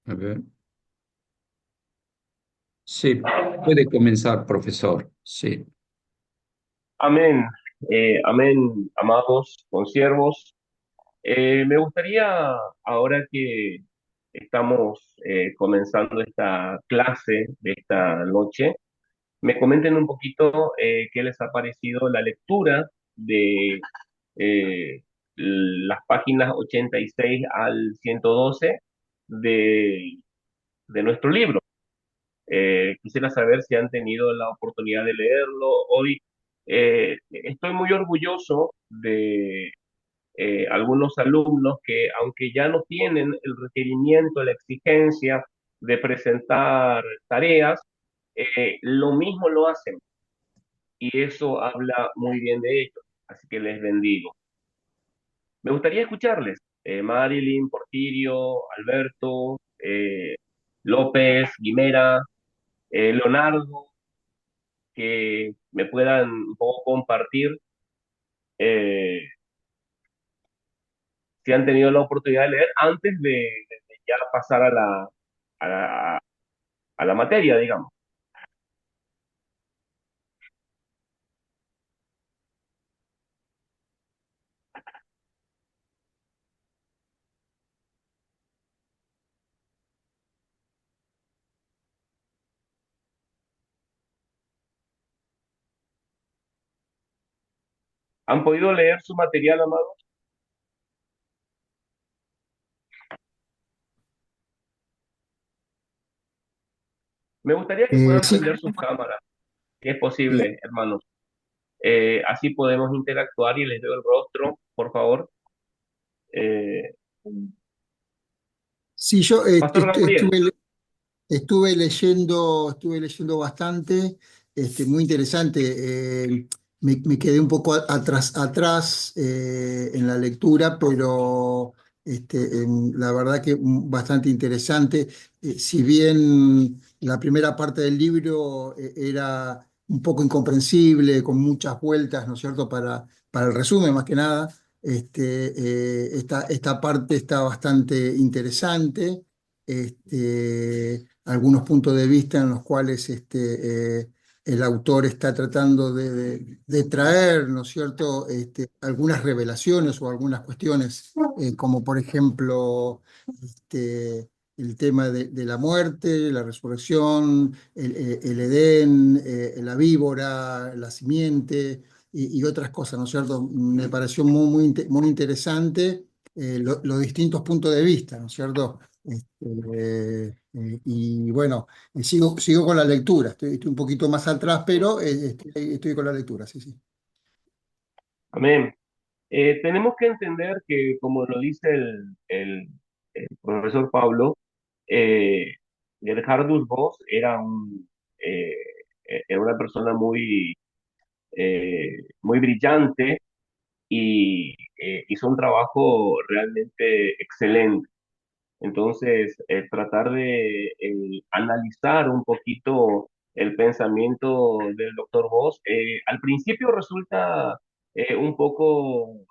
A ver. Sí, puede comenzar, profesor. Sí. Amén, amén, amados consiervos. Me gustaría, ahora que estamos comenzando esta clase de esta noche, me comenten un poquito qué les ha parecido la lectura de las páginas 86 al 112 de, de nuestro libro. Quisiera saber si han tenido la oportunidad de leerlo. Hoy estoy muy orgulloso de algunos alumnos que, aunque ya no tienen el requerimiento, la exigencia de presentar tareas, lo mismo lo hacen y eso habla muy bien de ellos. Así que les bendigo. Me gustaría escucharles. Marilyn, Porfirio, Alberto, López, Guimera, Leonardo, que me puedan un poco compartir si han tenido la oportunidad de leer antes de ya pasar a la, a la materia, digamos. ¿Han podido leer su material, amado? Me gustaría que puedan Sí, prender sus cámaras, si es eh, posible, hermanos. Así podemos interactuar y les doy el rostro, por favor. Eh, sí, yo Pastor Gabriel, estuve leyendo bastante, muy interesante. Me quedé un poco atrás en la lectura, pero la verdad que bastante interesante. Si bien la primera parte del libro era un poco incomprensible, con muchas vueltas, ¿no es cierto?, para el resumen más que nada, esta parte está bastante interesante. Algunos puntos de vista en los cuales el autor está tratando de traer, ¿no es cierto?, algunas revelaciones o algunas cuestiones, como por ejemplo el tema de la muerte, la resurrección, el Edén, la víbora, la simiente y otras cosas, ¿no es cierto? Me pareció muy interesante los distintos puntos de vista, ¿no es cierto? Y bueno, sigo con la lectura, estoy un poquito más atrás, pero estoy con la lectura, sí, sí. amén. Tenemos que entender que, como lo dice el profesor Pablo, eh, Gerhardus Voss eh, era una persona muy brillante y hizo un trabajo realmente excelente. Entonces, tratar de analizar un poquito el pensamiento del doctor Voss, al principio resulta un poco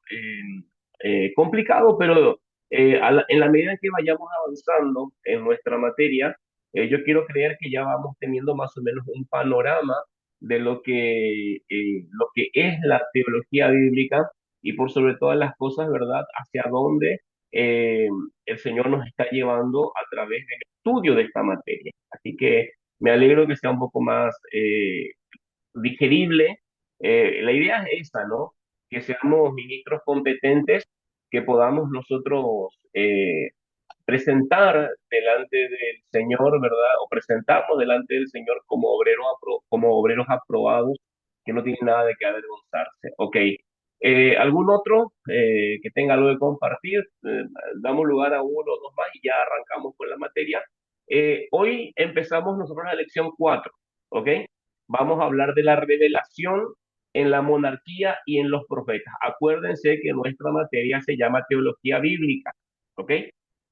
complicado, pero en la medida que vayamos avanzando en nuestra materia, yo quiero creer que ya vamos teniendo más o menos un panorama de lo que es la teología bíblica y por sobre todas las cosas, ¿verdad? Hacia dónde eh, el Señor nos está llevando a través del estudio de esta materia. Así que me alegro que sea un poco más digerible. La idea es esa, ¿no? Que seamos ministros competentes, que podamos nosotros presentar delante del Señor, ¿verdad? O presentarnos delante del Señor como como obreros aprobados, que no tienen nada de qué avergonzarse. Ok. ¿Algún otro que tenga algo de compartir? Damos lugar a uno o dos más y ya arrancamos con la materia. Hoy empezamos nosotros la lección 4, ¿ok? Vamos a hablar de la revelación en la monarquía y en los profetas. Acuérdense que nuestra materia se llama teología bíblica, ¿ok?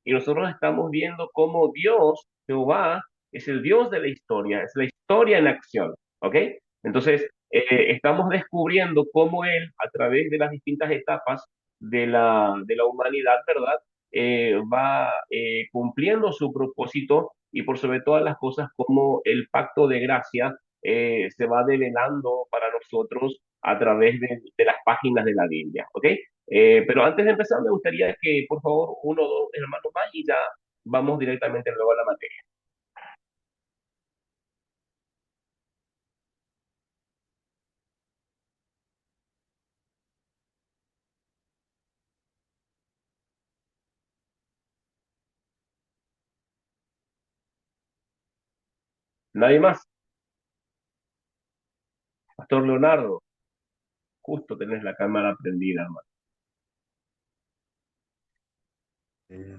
Y nosotros estamos viendo cómo Dios, Jehová, es el Dios de la historia, es la historia en acción, ¿ok? Entonces, estamos descubriendo cómo Él, a través de las distintas etapas de la humanidad, ¿verdad? va cumpliendo su propósito y por sobre todas las cosas como el pacto de gracia se va develando para nosotros a través de las páginas de la Biblia, ¿ok? Pero antes de empezar me gustaría que por favor uno o dos hermanos más y ya vamos directamente luego a la materia. Nadie más. Pastor Leonardo, justo tenés la cámara prendida, hermano. Eh,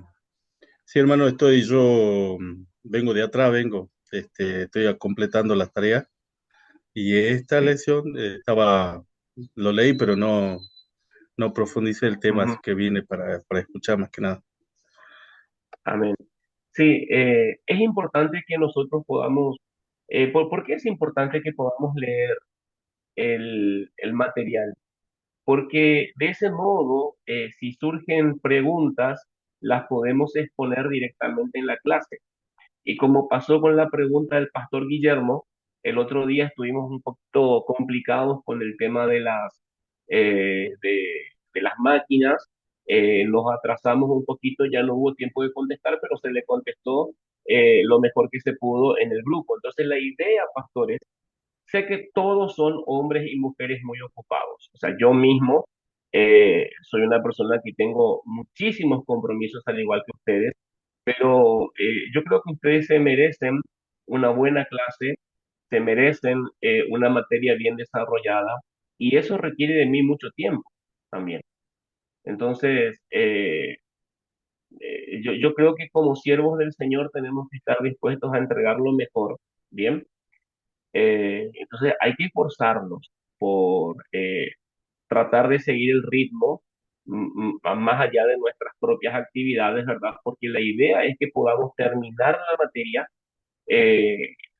Sí, hermano, yo vengo de atrás, estoy completando las tareas y esta Sí. lección lo leí, pero no profundicé el tema, Ujú. así que vine para escuchar más que nada. Amén. Sí, es importante que nosotros podamos, ¿por qué es importante que podamos leer el material? Porque de ese modo, si surgen preguntas, las podemos exponer directamente en la clase. Y como pasó con la pregunta del pastor Guillermo, el otro día estuvimos un poquito complicados con el tema de las máquinas, nos atrasamos un poquito, ya no hubo tiempo de contestar, pero se le contestó lo mejor que se pudo en el grupo. Entonces la idea, pastores, sé que todos son hombres y mujeres muy ocupados. O sea, yo mismo soy una persona que tengo muchísimos compromisos al igual que ustedes, pero yo creo que ustedes se merecen una buena clase, se merecen una materia bien desarrollada y eso requiere de mí mucho tiempo también. Entonces, yo creo que como siervos del Señor tenemos que estar dispuestos a entregar lo mejor, ¿bien? Entonces hay que esforzarnos por tratar de seguir el ritmo más allá de nuestras propias actividades, ¿verdad? Porque la idea es que podamos terminar la materia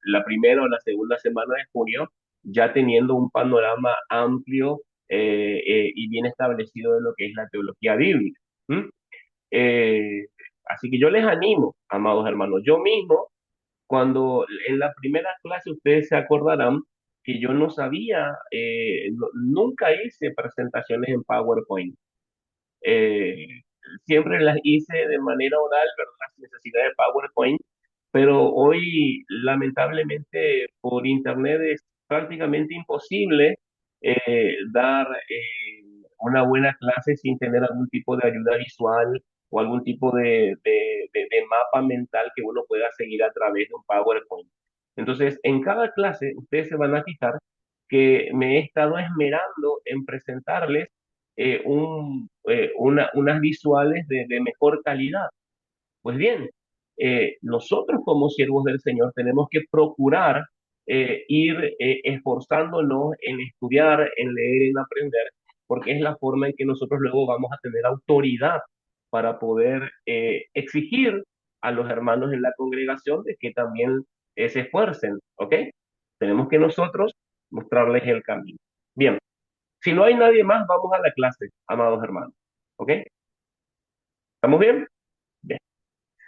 la primera o la segunda semana de junio, ya teniendo un panorama amplio y bien establecido de lo que es la teología bíblica. ¿Mm? Eh, Así que yo les animo, amados hermanos, yo mismo cuando en la primera clase ustedes se acordarán que yo no sabía, nunca hice presentaciones en PowerPoint. Eh, Siempre las hice de manera oral, ¿verdad? Sin necesidad de PowerPoint, pero hoy lamentablemente por internet es prácticamente imposible dar una buena clase sin tener algún tipo de ayuda visual o algún tipo de mapa mental que uno pueda seguir a través de un PowerPoint. Entonces, en cada clase ustedes se van a fijar que me he estado esmerando en presentarles unas visuales de mejor calidad. Pues bien, nosotros como siervos del Señor tenemos que procurar ir esforzándonos en estudiar, en leer, en aprender, porque es la forma en que nosotros luego vamos a tener autoridad para poder exigir a los hermanos en la congregación de que también se esfuercen, ¿ok? Tenemos que nosotros mostrarles el camino. Bien, si no hay nadie más, vamos a la clase, amados hermanos, ¿ok? ¿Estamos bien? Bien.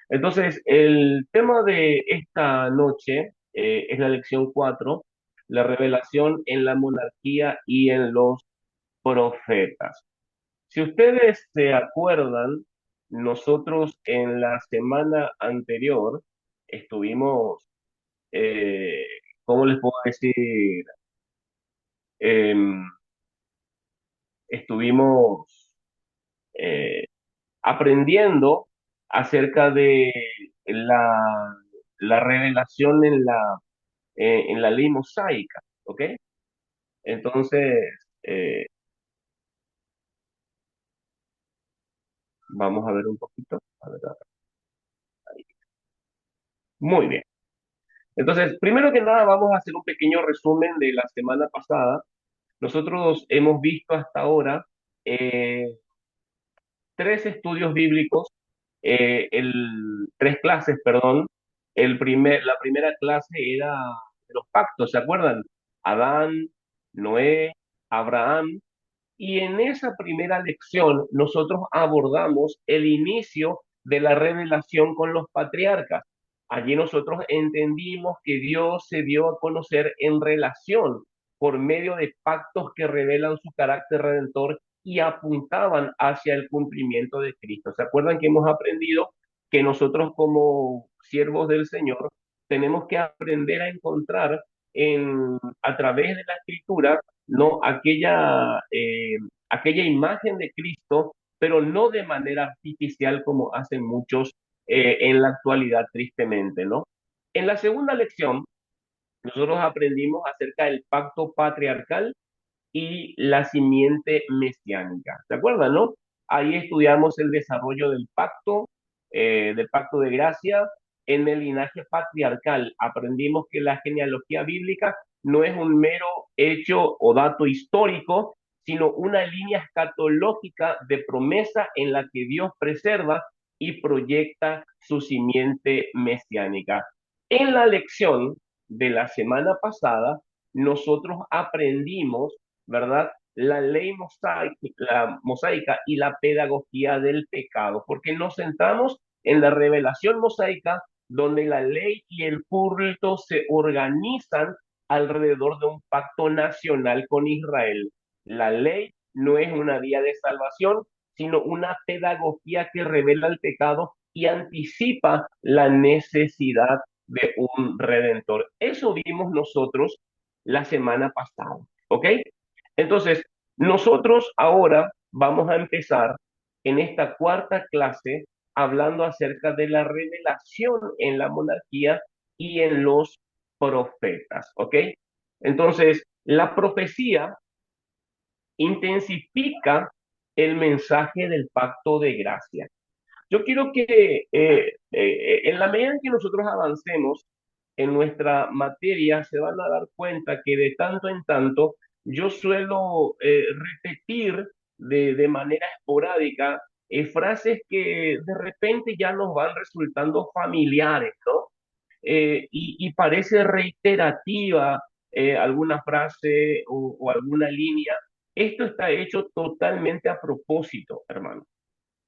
Entonces, el tema de esta noche es la lección 4, la revelación en la monarquía y en los profetas. Si ustedes se acuerdan, nosotros en la semana anterior estuvimos, eh, ¿cómo les puedo decir? Em, Estuvimos eh, aprendiendo acerca de la, la revelación en la ley mosaica, ¿ok? Entonces, eh, vamos a ver un poquito. A ver, ahí. Muy bien. Entonces, primero que nada, vamos a hacer un pequeño resumen de la semana pasada. Nosotros hemos visto hasta ahora eh, tres estudios bíblicos, tres clases, perdón. La primera clase era de los pactos, ¿se acuerdan? Adán, Noé, Abraham. Y en esa primera lección nosotros abordamos el inicio de la revelación con los patriarcas. Allí nosotros entendimos que Dios se dio a conocer en relación por medio de pactos que revelan su carácter redentor y apuntaban hacia el cumplimiento de Cristo. ¿Se acuerdan que hemos aprendido que nosotros como siervos del Señor tenemos que aprender a encontrar a través de la escritura, no aquella imagen de Cristo, pero no de manera artificial como hacen muchos en la actualidad, tristemente, ¿no? En la segunda lección, nosotros aprendimos acerca del pacto patriarcal y la simiente mesiánica. ¿Se acuerdan, no? Ahí estudiamos el desarrollo del pacto de gracia en el linaje patriarcal. Aprendimos que la genealogía bíblica no es un mero hecho o dato histórico, sino una línea escatológica de promesa en la que Dios preserva y proyecta su simiente mesiánica. En la lección de la semana pasada, nosotros aprendimos, ¿verdad? La mosaica y la pedagogía del pecado, porque nos centramos en la revelación mosaica, donde la ley y el culto se organizan alrededor de un pacto nacional con Israel. La ley no es una vía de salvación, sino una pedagogía que revela el pecado y anticipa la necesidad de un redentor. Eso vimos nosotros la semana pasada, ¿ok? Entonces, nosotros ahora vamos a empezar en esta cuarta clase hablando acerca de la revelación en la monarquía y en los profetas, ¿ok? Entonces, la profecía intensifica el mensaje del pacto de gracia. Yo quiero que en la medida en que nosotros avancemos en nuestra materia, se van a dar cuenta que de tanto en tanto yo suelo repetir de manera esporádica frases que de repente ya nos van resultando familiares, ¿no? Y parece reiterativa alguna frase o alguna línea. Esto está hecho totalmente a propósito, hermano,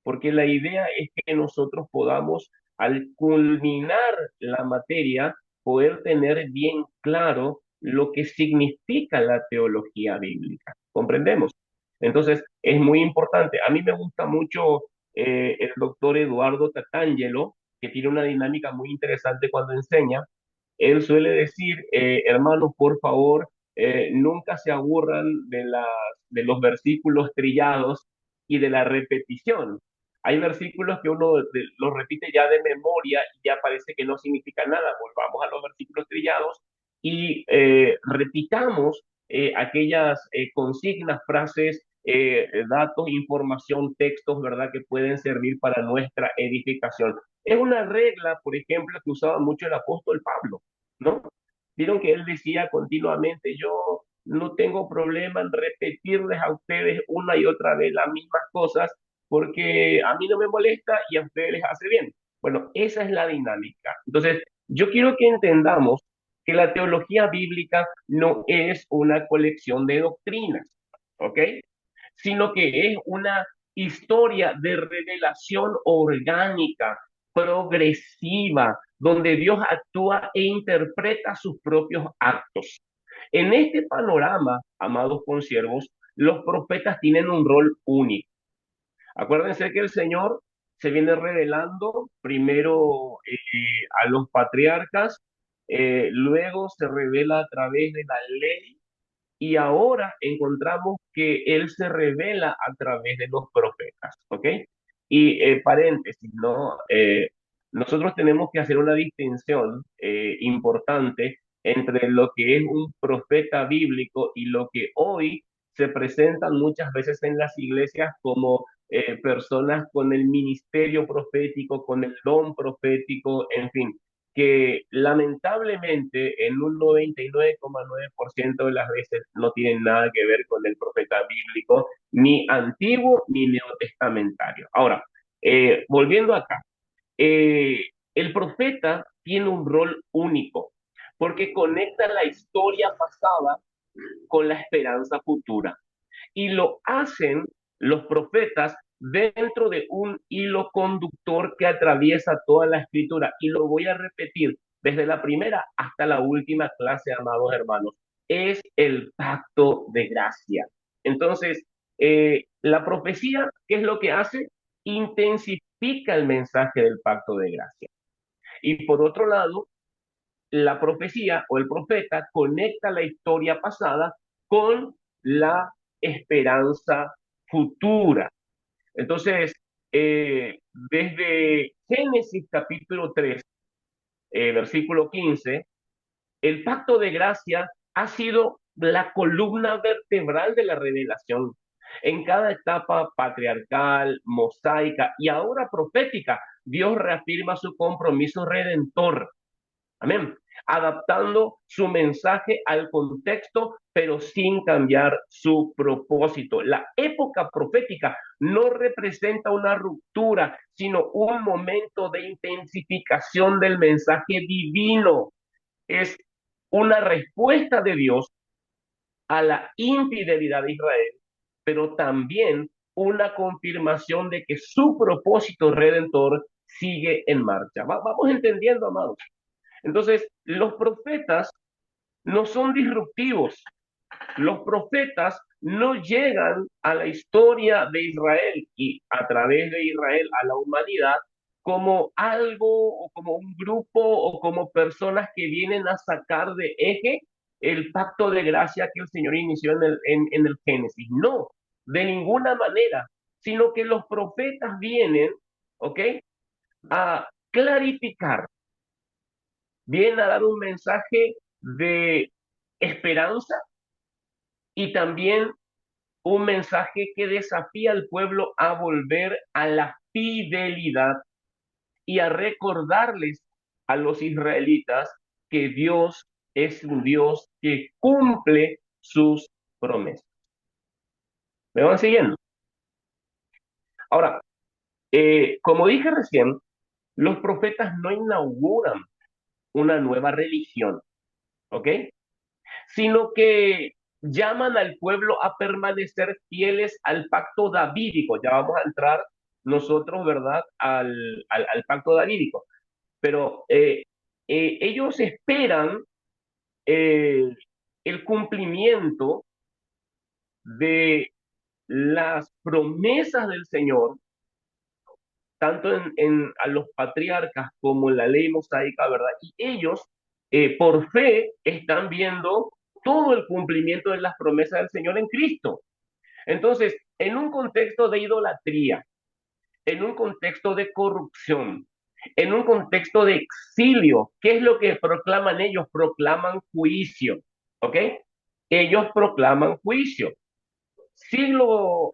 porque la idea es que nosotros podamos, al culminar la materia, poder tener bien claro lo que significa la teología bíblica. ¿Comprendemos? Entonces, es muy importante. A mí me gusta mucho el doctor Eduardo Tatangelo, que tiene una dinámica muy interesante cuando enseña. Él suele decir, hermanos, por favor, nunca se aburran de los versículos trillados y de la repetición. Hay versículos que uno los repite ya de memoria y ya parece que no significa nada. Volvamos a los versículos trillados y repitamos aquellas consignas, frases, datos, información, textos, ¿verdad? Que pueden servir para nuestra edificación. Es una regla, por ejemplo, que usaba mucho el apóstol Pablo, ¿no? Vieron que él decía continuamente, yo no tengo problema en repetirles a ustedes una y otra vez las mismas cosas porque a mí no me molesta y a ustedes les hace bien. Bueno, esa es la dinámica. Entonces, yo quiero que entendamos que la teología bíblica no es una colección de doctrinas, ¿ok? Sino que es una historia de revelación orgánica, progresiva, donde Dios actúa e interpreta sus propios actos. En este panorama, amados consiervos, los profetas tienen un rol único. Acuérdense que el Señor se viene revelando primero a los patriarcas, luego se revela a través de la ley y ahora encontramos que Él se revela a través de los profetas, ¿ok? Y paréntesis, ¿no? Nosotros tenemos que hacer una distinción importante entre lo que es un profeta bíblico y lo que hoy se presentan muchas veces en las iglesias como personas con el ministerio profético, con el don profético, en fin, que lamentablemente en un 99,9% de las veces no tienen nada que ver con el profeta bíblico, ni antiguo ni neotestamentario. Ahora, volviendo acá, el profeta tiene un rol único porque conecta la historia pasada con la esperanza futura. y lo hacen los profetas dentro de un hilo conductor que atraviesa toda la escritura. Y lo voy a repetir desde la primera hasta la última clase, amados hermanos. Es el pacto de gracia. Entonces, la profecía, ¿qué es lo que hace? Intensifica el mensaje del pacto de gracia. Y por otro lado, la profecía o el profeta conecta la historia pasada con la esperanza futura. Entonces, desde Génesis capítulo 3, versículo 15, el pacto de gracia ha sido la columna vertebral de la revelación. En cada etapa patriarcal, mosaica y ahora profética, Dios reafirma su compromiso redentor. Amén. Adaptando su mensaje al contexto, pero sin cambiar su propósito. La época profética no representa una ruptura, sino un momento de intensificación del mensaje divino. Es una respuesta de Dios a la infidelidad de Israel, pero también una confirmación de que su propósito redentor sigue en marcha. Vamos entendiendo, amados. Entonces, los profetas no son disruptivos. Los profetas no llegan a la historia de Israel y a través de Israel a la humanidad como algo o como un grupo o como personas que vienen a sacar de eje el pacto de gracia que el Señor inició en el Génesis. No, de ninguna manera, sino que los profetas vienen, ¿ok?, a clarificar, vienen a dar un mensaje de esperanza y también un mensaje que desafía al pueblo a volver a la fidelidad y a recordarles a los israelitas que Dios es un Dios que cumple sus promesas. ¿Me van siguiendo? Ahora, como dije recién, los profetas no inauguran una nueva religión, ¿ok?, sino que llaman al pueblo a permanecer fieles al pacto davídico. Ya vamos a entrar nosotros, ¿verdad?, al pacto davídico. Pero ellos esperan eh, el cumplimiento de las promesas del Señor, tanto a los patriarcas como en la ley mosaica, ¿verdad? Y ellos, por fe, están viendo todo el cumplimiento de las promesas del Señor en Cristo. Entonces, en un contexto de idolatría, en un contexto de corrupción, en un contexto de exilio, ¿qué es lo que proclaman ellos? Proclaman juicio, ¿ok? Ellos proclaman juicio. Siglo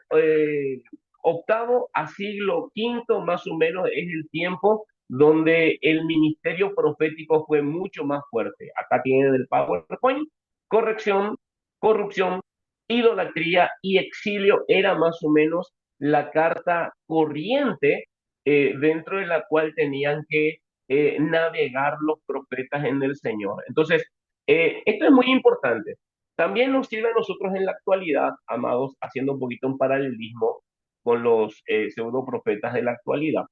octavo a siglo quinto, más o menos, es el tiempo donde el ministerio profético fue mucho más fuerte. Acá tienen el PowerPoint. Corrección, corrupción, idolatría y exilio era más o menos la carta corriente dentro de la cual tenían que navegar los profetas en el Señor. Entonces, esto es muy importante. También nos sirve a nosotros en la actualidad, amados, haciendo un poquito un paralelismo con los pseudo profetas de la actualidad.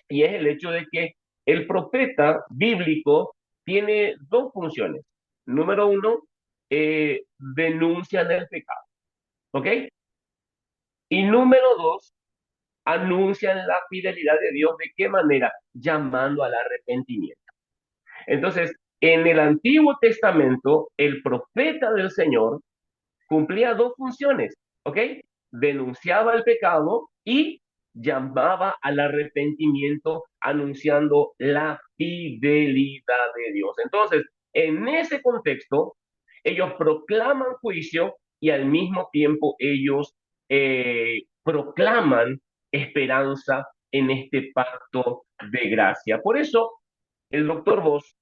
Y es el hecho de que el profeta bíblico tiene dos funciones. Número uno, denuncian el pecado, ¿ok? Y número dos, anuncian la fidelidad de Dios. ¿De qué manera? Llamando al arrepentimiento. Entonces, en el Antiguo Testamento, el profeta del Señor cumplía dos funciones, ¿ok? Denunciaba el pecado y llamaba al arrepentimiento anunciando la fidelidad de Dios. Entonces, en ese contexto, ellos proclaman juicio y al mismo tiempo ellos proclaman esperanza en este pacto de gracia. Por eso, el doctor Voss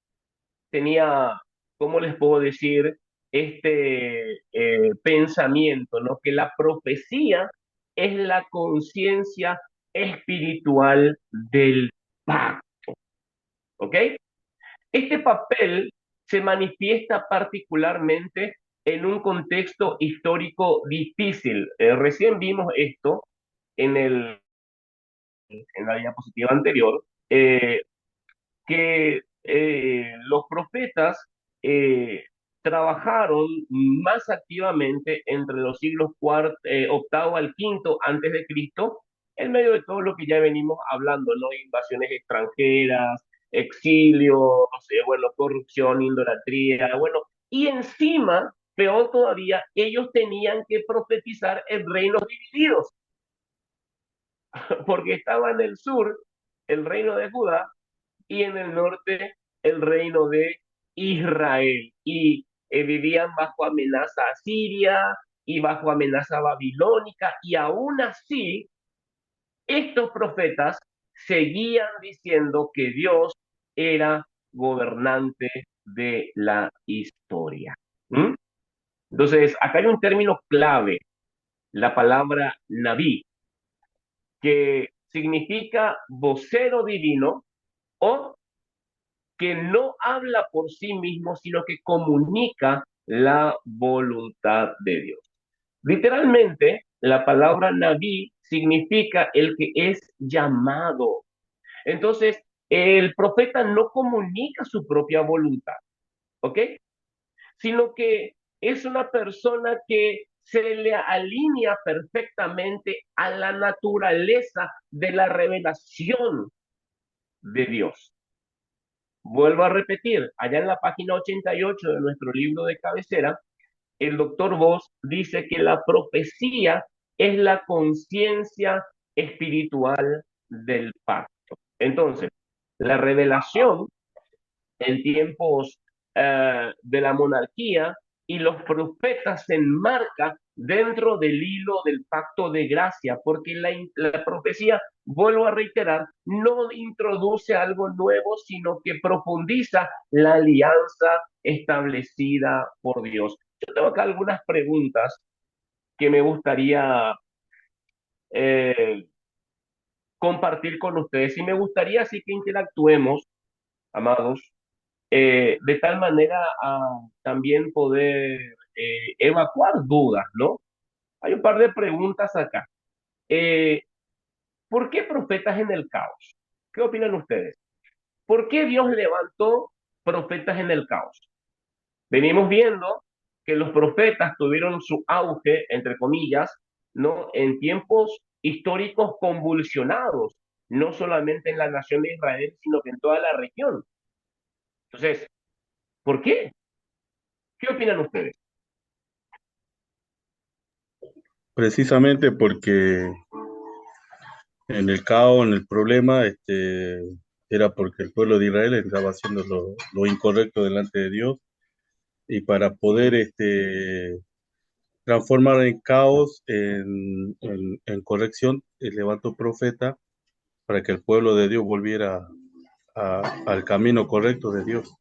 tenía, ¿cómo les puedo decir? Este pensamiento, ¿no? Que la profecía es la conciencia espiritual del pacto, ¿ok? Este papel se manifiesta particularmente en un contexto histórico difícil. Recién vimos esto en en la diapositiva anterior, que los profetas eh, trabajaron más activamente entre los siglos octavo al quinto antes de Cristo, en medio de todo lo que ya venimos hablando, ¿no? Invasiones extranjeras, exilio, no sé, bueno, corrupción, idolatría, bueno, y encima, peor todavía, ellos tenían que profetizar en reinos divididos, porque estaba en el sur el reino de Judá y en el norte el reino de Israel. Y vivían bajo amenaza asiria y bajo amenaza babilónica, y aún así estos profetas seguían diciendo que Dios era gobernante de la historia. ¿Mm? Entonces, acá hay un término clave, la palabra Naví, que significa vocero divino o que no habla por sí mismo, sino que comunica la voluntad de Dios. Literalmente, la palabra Naví significa el que es llamado. Entonces, el profeta no comunica su propia voluntad, ¿ok? Sino que es una persona que se le alinea perfectamente a la naturaleza de la revelación de Dios. Vuelvo a repetir, allá en la página 88 de nuestro libro de cabecera, el doctor Voss dice que la profecía es la conciencia espiritual del pacto. Entonces, la revelación en tiempos de la monarquía y los profetas se enmarca dentro del hilo del pacto de gracia, porque la profecía, vuelvo a reiterar, no introduce algo nuevo, sino que profundiza la alianza establecida por Dios. Yo tengo acá algunas preguntas que me gustaría eh, compartir con ustedes y me gustaría así que interactuemos, amados, de tal manera a también poder evacuar dudas, ¿no? Hay un par de preguntas acá. Eh, ¿Por qué profetas en el caos? ¿Qué opinan ustedes? ¿Por qué Dios levantó profetas en el caos? Venimos viendo que los profetas tuvieron su auge, entre comillas, ¿no? En tiempos históricos convulsionados, no solamente en la nación de Israel, sino que en toda la región. Entonces, ¿por qué? ¿Qué opinan ustedes? Precisamente porque en el caos, en el problema, era porque el pueblo de Israel estaba haciendo lo incorrecto delante de Dios y para poder transformar en caos en corrección, levantó profeta para que el pueblo de Dios volviera al camino correcto de Dios.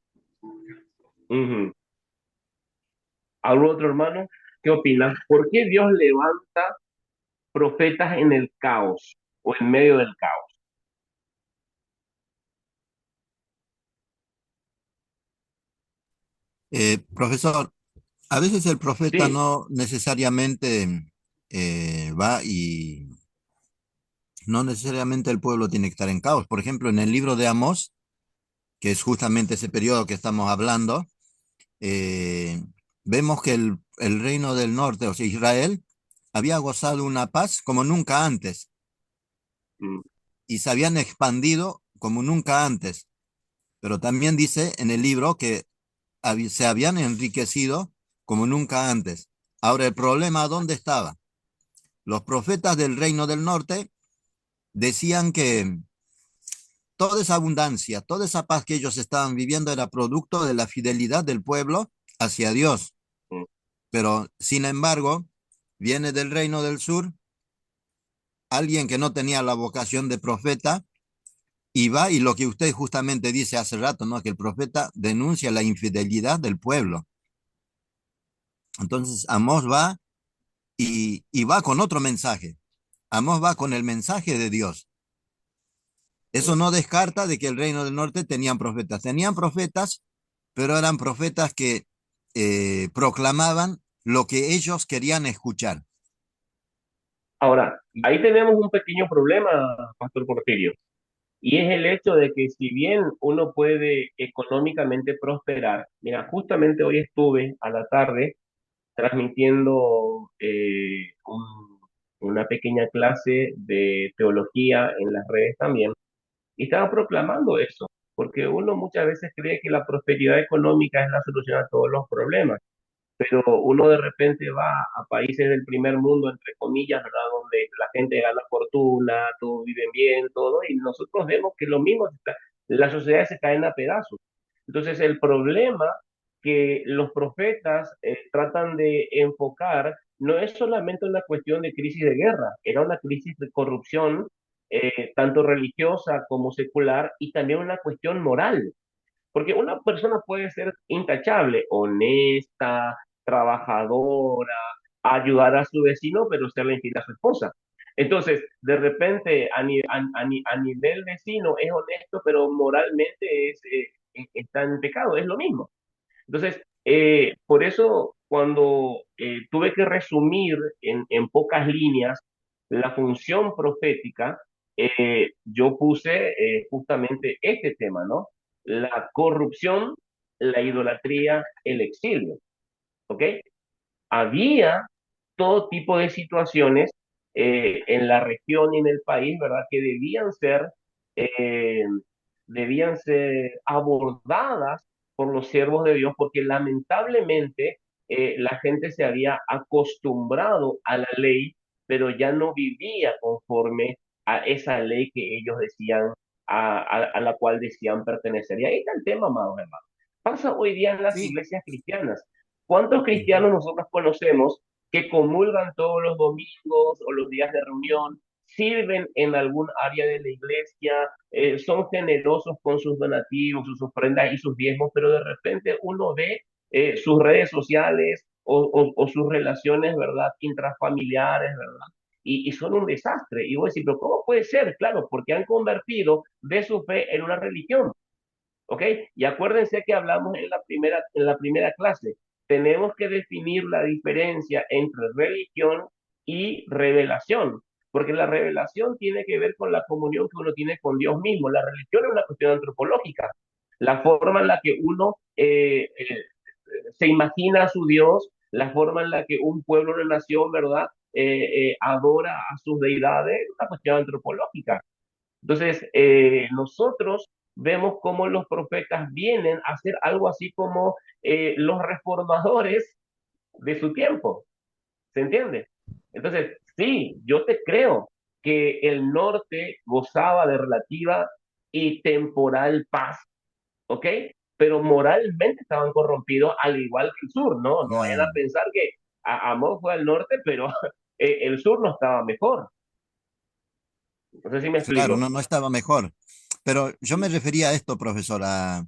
Ujú. ¿Algún otro hermano? ¿Qué opinas? ¿Por qué Dios levanta profetas en el caos o en medio del caos? Profesor, a veces el profeta Sí. no necesariamente va y no necesariamente el pueblo tiene que estar en caos. Por ejemplo, en el libro de Amós, que es justamente ese periodo que estamos hablando, eh, vemos que el reino del norte, o sea, Israel, había gozado una paz como nunca antes Mm, y se habían expandido como nunca antes. Pero también dice en el libro que se habían enriquecido como nunca antes. Ahora, el problema, ¿dónde estaba? Los profetas del reino del norte decían que toda esa abundancia, toda esa paz que ellos estaban viviendo era producto de la fidelidad del pueblo hacia Dios. mm, Pero, sin embargo, viene del reino del sur alguien que no tenía la vocación de profeta y va y lo que usted justamente dice hace rato, ¿no? Que el profeta denuncia la infidelidad del pueblo. Entonces, Amós va y va con otro mensaje. Amós va con el mensaje de Dios. Eso no descarta de que el reino del norte tenían profetas. Tenían profetas, pero eran profetas que proclamaban lo que ellos querían escuchar. Ahora, ahí tenemos un pequeño problema, Pastor Porfirio, y es el hecho de que si bien uno puede económicamente prosperar, mira, justamente hoy estuve a la tarde transmitiendo una pequeña clase de teología en las redes también, y estaba proclamando eso, porque uno muchas veces cree que la prosperidad económica es la solución a todos los problemas, pero uno de repente va a países del primer mundo, entre comillas, ¿verdad? Donde la gente gana fortuna, todos viven bien, todo, y nosotros vemos que lo mismo, las sociedades se caen a pedazos. Entonces, el problema que los profetas tratan de enfocar no es solamente una cuestión de crisis de guerra, era una crisis de corrupción, tanto religiosa como secular, y también una cuestión moral. Porque una persona puede ser intachable, honesta, trabajadora, ayudar a su vecino, pero serle infiel a su esposa. Entonces, de repente, a nivel vecino es honesto, pero moralmente está en pecado, es lo mismo. Entonces, por eso, cuando tuve que resumir en pocas líneas la función profética, yo puse justamente este tema, ¿no? La corrupción, la idolatría, el exilio, ¿ok? Había todo tipo de situaciones en la región y en el país, ¿verdad? Que eh, debían ser abordadas por los siervos de Dios, porque lamentablemente la gente se había acostumbrado a la ley, pero ya no vivía conforme a esa ley que ellos decían, a la cual decían pertenecer. Y ahí está el tema, amados hermanos. Pasa hoy día en las Sí. iglesias cristianas. ¿Cuántos Ujú. cristianos nosotros conocemos que comulgan todos los domingos o los días de reunión, sirven en algún área de la iglesia, son generosos con sus donativos, sus ofrendas y sus diezmos, pero de repente uno ve sus redes sociales o sus relaciones, ¿verdad?, intrafamiliares, ¿verdad? Y son un desastre. Y voy a decir, pero ¿cómo puede ser? Claro, porque han convertido de su fe en una religión. ¿Ok? Y acuérdense que hablamos en la primera clase. Tenemos que definir la diferencia entre religión y revelación, porque la revelación tiene que ver con la comunión que uno tiene con Dios mismo. La religión es una cuestión antropológica, la forma en la que uno se imagina a su Dios, la forma en la que un pueblo, una nación, ¿verdad? Adora a sus deidades, es una cuestión antropológica. Entonces, nosotros vemos cómo los profetas vienen a ser algo así como los reformadores de su tiempo, ¿se entiende? Entonces, sí, yo te creo que el norte gozaba de relativa y temporal paz, ¿ok? Pero moralmente estaban corrompidos al igual que el sur, ¿no? No vayan a Ya. pensar que Amón fue al norte, pero el sur no estaba mejor. No sé si me Claro, explico. no, no estaba mejor. Pero yo me refería a esto, profesor, a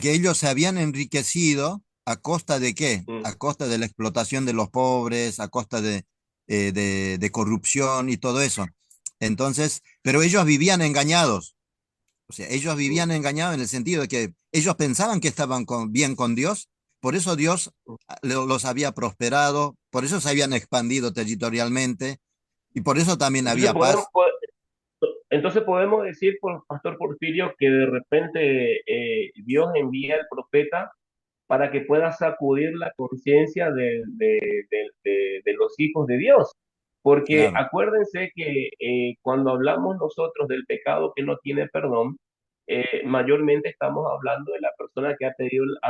que ellos se habían enriquecido a costa de qué? Mm. A costa de la explotación de los pobres, a costa de corrupción y todo eso. Entonces, pero ellos vivían engañados. O sea, ellos vivían engañados en el sentido de que ellos pensaban que estaban bien con Dios, por eso Dios los había prosperado, por eso se habían expandido territorialmente y por eso también Entonces había podemos, paz. Entonces podemos decir, Pastor Porfirio, que de repente Dios envía al profeta para que pueda sacudir la conciencia de los hijos de Dios. Porque Claro. acuérdense que cuando hablamos nosotros del pecado que no tiene perdón, mayormente estamos hablando de la persona que ha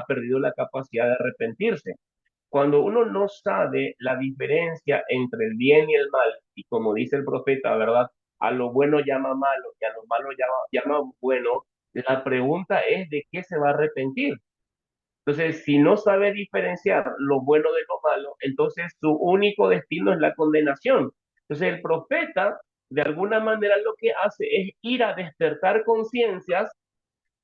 perdido la capacidad de arrepentirse. Cuando uno no sabe la diferencia entre el bien y el mal, y como dice el profeta, ¿verdad? A lo bueno llama malo y a lo malo llama bueno, la pregunta es de qué se va a arrepentir. Entonces, si no sabe diferenciar lo bueno de lo malo, entonces su único destino es la condenación. Entonces, el profeta, de alguna manera, lo que hace es ir a despertar conciencias,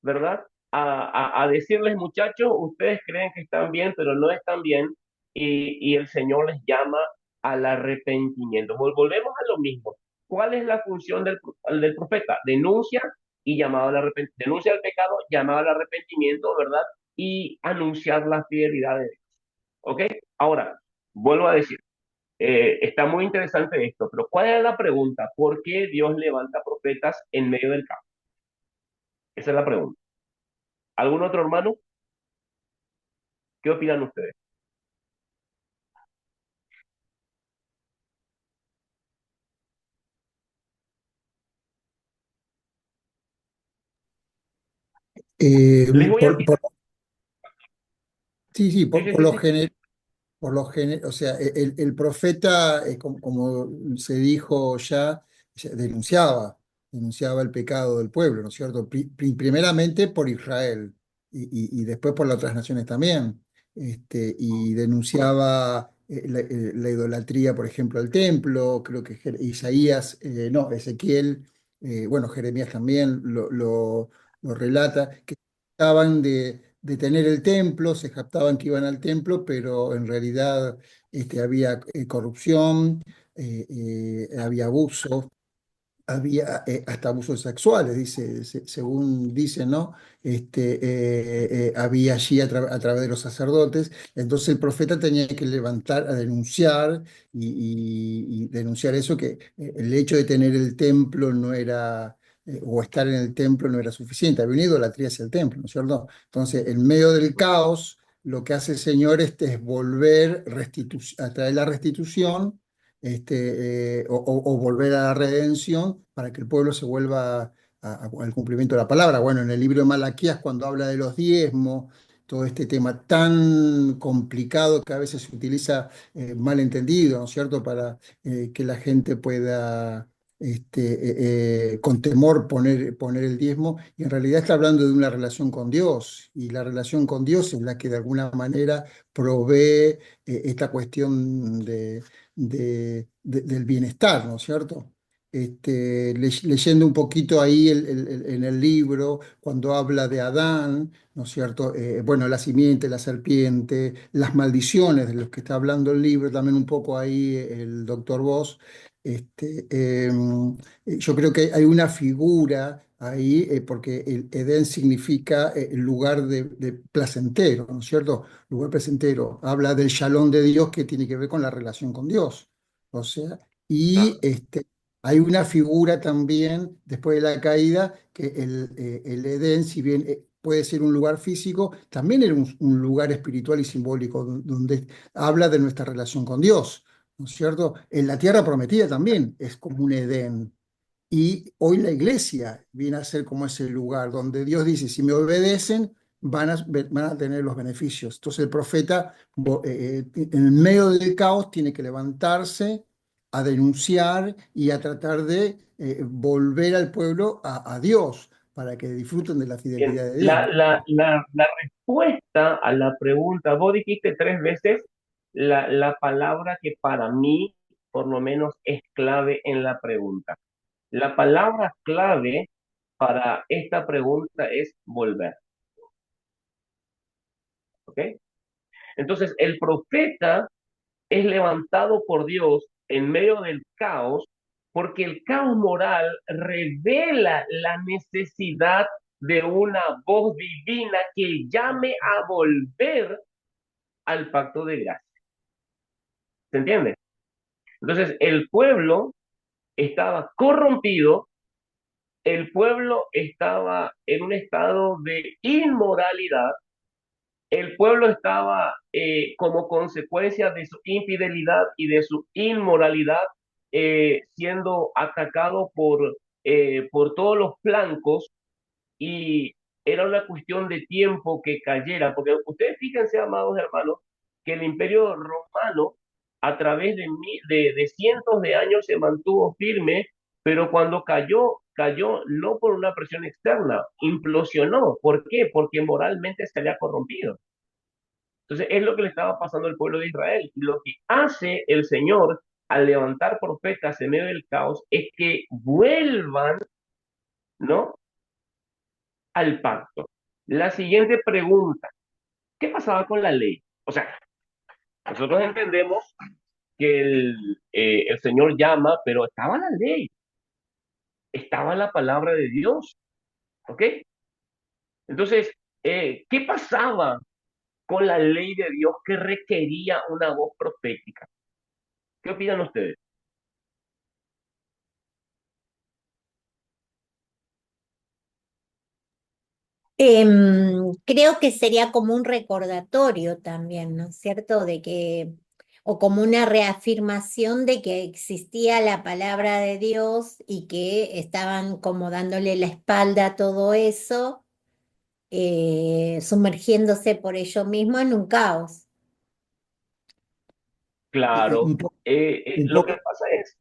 ¿verdad? A decirles, muchachos, ustedes creen que están bien, pero no están bien, y el Señor les llama al arrepentimiento. Volvemos a lo mismo. ¿Cuál es la función del profeta? Denuncia y llamado al arrepentimiento. Denuncia el pecado, llamado al arrepentimiento, ¿verdad? Y anunciar la fidelidad de Dios. ¿Ok? Ahora, vuelvo a decir, está muy interesante esto, pero ¿cuál es la pregunta? ¿Por qué Dios levanta profetas en medio del caos? Esa es la pregunta. ¿Algún otro hermano? ¿Qué opinan ustedes? Eh, Les voy a... por, por- sí, sí, Sí, por, sí, por sí, lo sí. general. O sea, el profeta, como se dijo ya denunciaba el pecado del pueblo, ¿no es cierto? Primeramente por Israel y después por las otras naciones también. Y denunciaba la idolatría, por ejemplo, al templo, creo que Isaías, no, Ezequiel, bueno, Jeremías también lo relata, que estaban de tener el templo, se jactaban que iban al templo, pero en realidad había corrupción, había abuso, había hasta abusos sexuales, según dicen, ¿no? Había allí a través de los sacerdotes. Entonces el profeta tenía que levantar, a denunciar y denunciar eso, que el hecho de tener el templo no era, o estar en el templo no era suficiente. Había una idolatría hacia el templo, ¿no es cierto? Entonces, en medio del caos, lo que hace el Señor es volver a traer la restitución, o volver a la redención para que el pueblo se vuelva al cumplimiento de la palabra. Bueno, en el libro de Malaquías, cuando habla de los diezmos, todo este tema tan complicado que a veces se utiliza mal entendido, ¿no es cierto?, para que la gente pueda... con temor poner el diezmo, y en realidad está hablando de una relación con Dios, y la relación con Dios es la que de alguna manera provee esta cuestión del bienestar, ¿no es cierto? Leyendo un poquito ahí en el libro, cuando habla de Adán, ¿no es cierto? Bueno, la simiente, la serpiente, las maldiciones de los que está hablando el libro, también un poco ahí el doctor Voss. Yo creo que hay una figura ahí, porque el Edén significa el lugar de placentero, ¿no es cierto? Lugar placentero. Habla del shalom de Dios, que tiene que ver con la relación con Dios. O sea, y Claro. hay una figura también después de la caída, que el Edén, si bien puede ser un lugar físico, también era un lugar espiritual y simbólico, donde habla de nuestra relación con Dios, ¿no es cierto? En la tierra prometida también es como un Edén. Y hoy la iglesia viene a ser como ese lugar donde Dios dice: si me obedecen, van a tener los beneficios. Entonces el profeta, en medio del caos, tiene que levantarse a denunciar y a tratar de volver al pueblo a Dios, para que disfruten de la Bien, fidelidad de Dios, ¿no? la respuesta a la pregunta, vos dijiste tres veces la palabra que para mí, por lo menos, es clave en la pregunta. La palabra clave para esta pregunta es volver, ¿ok? Entonces, el profeta es levantado por Dios en medio del caos, porque el caos moral revela la necesidad de una voz divina que llame a volver al pacto de gracia. ¿Se entiende? Entonces, el pueblo estaba corrompido, el pueblo estaba en un estado de inmoralidad, el pueblo estaba, como consecuencia de su infidelidad y de su inmoralidad, siendo atacado por todos los flancos, y era una cuestión de tiempo que cayera, porque ustedes fíjense, amados hermanos, que el imperio romano a través de cientos de años se mantuvo firme, pero cuando cayó, cayó no por una presión externa, implosionó. ¿Por qué? Porque moralmente se había corrompido. Entonces es lo que le estaba pasando al pueblo de Israel. Y lo que hace el Señor al levantar profetas en medio del caos es que vuelvan, ¿no?, al pacto. La siguiente pregunta: ¿qué pasaba con la ley? O sea, nosotros entendemos que el Señor llama, pero estaba la ley, estaba la palabra de Dios, ¿ok? Entonces, ¿qué pasaba con la ley de Dios que requería una voz profética. ¿Qué opinan ustedes? Creo que sería como un recordatorio también, ¿no es cierto? De que, o como una reafirmación de que existía la palabra de Dios y que estaban como dándole la espalda a todo eso, sumergiéndose por ello mismo en un caos. Claro, Un un lo que poco, pasa es,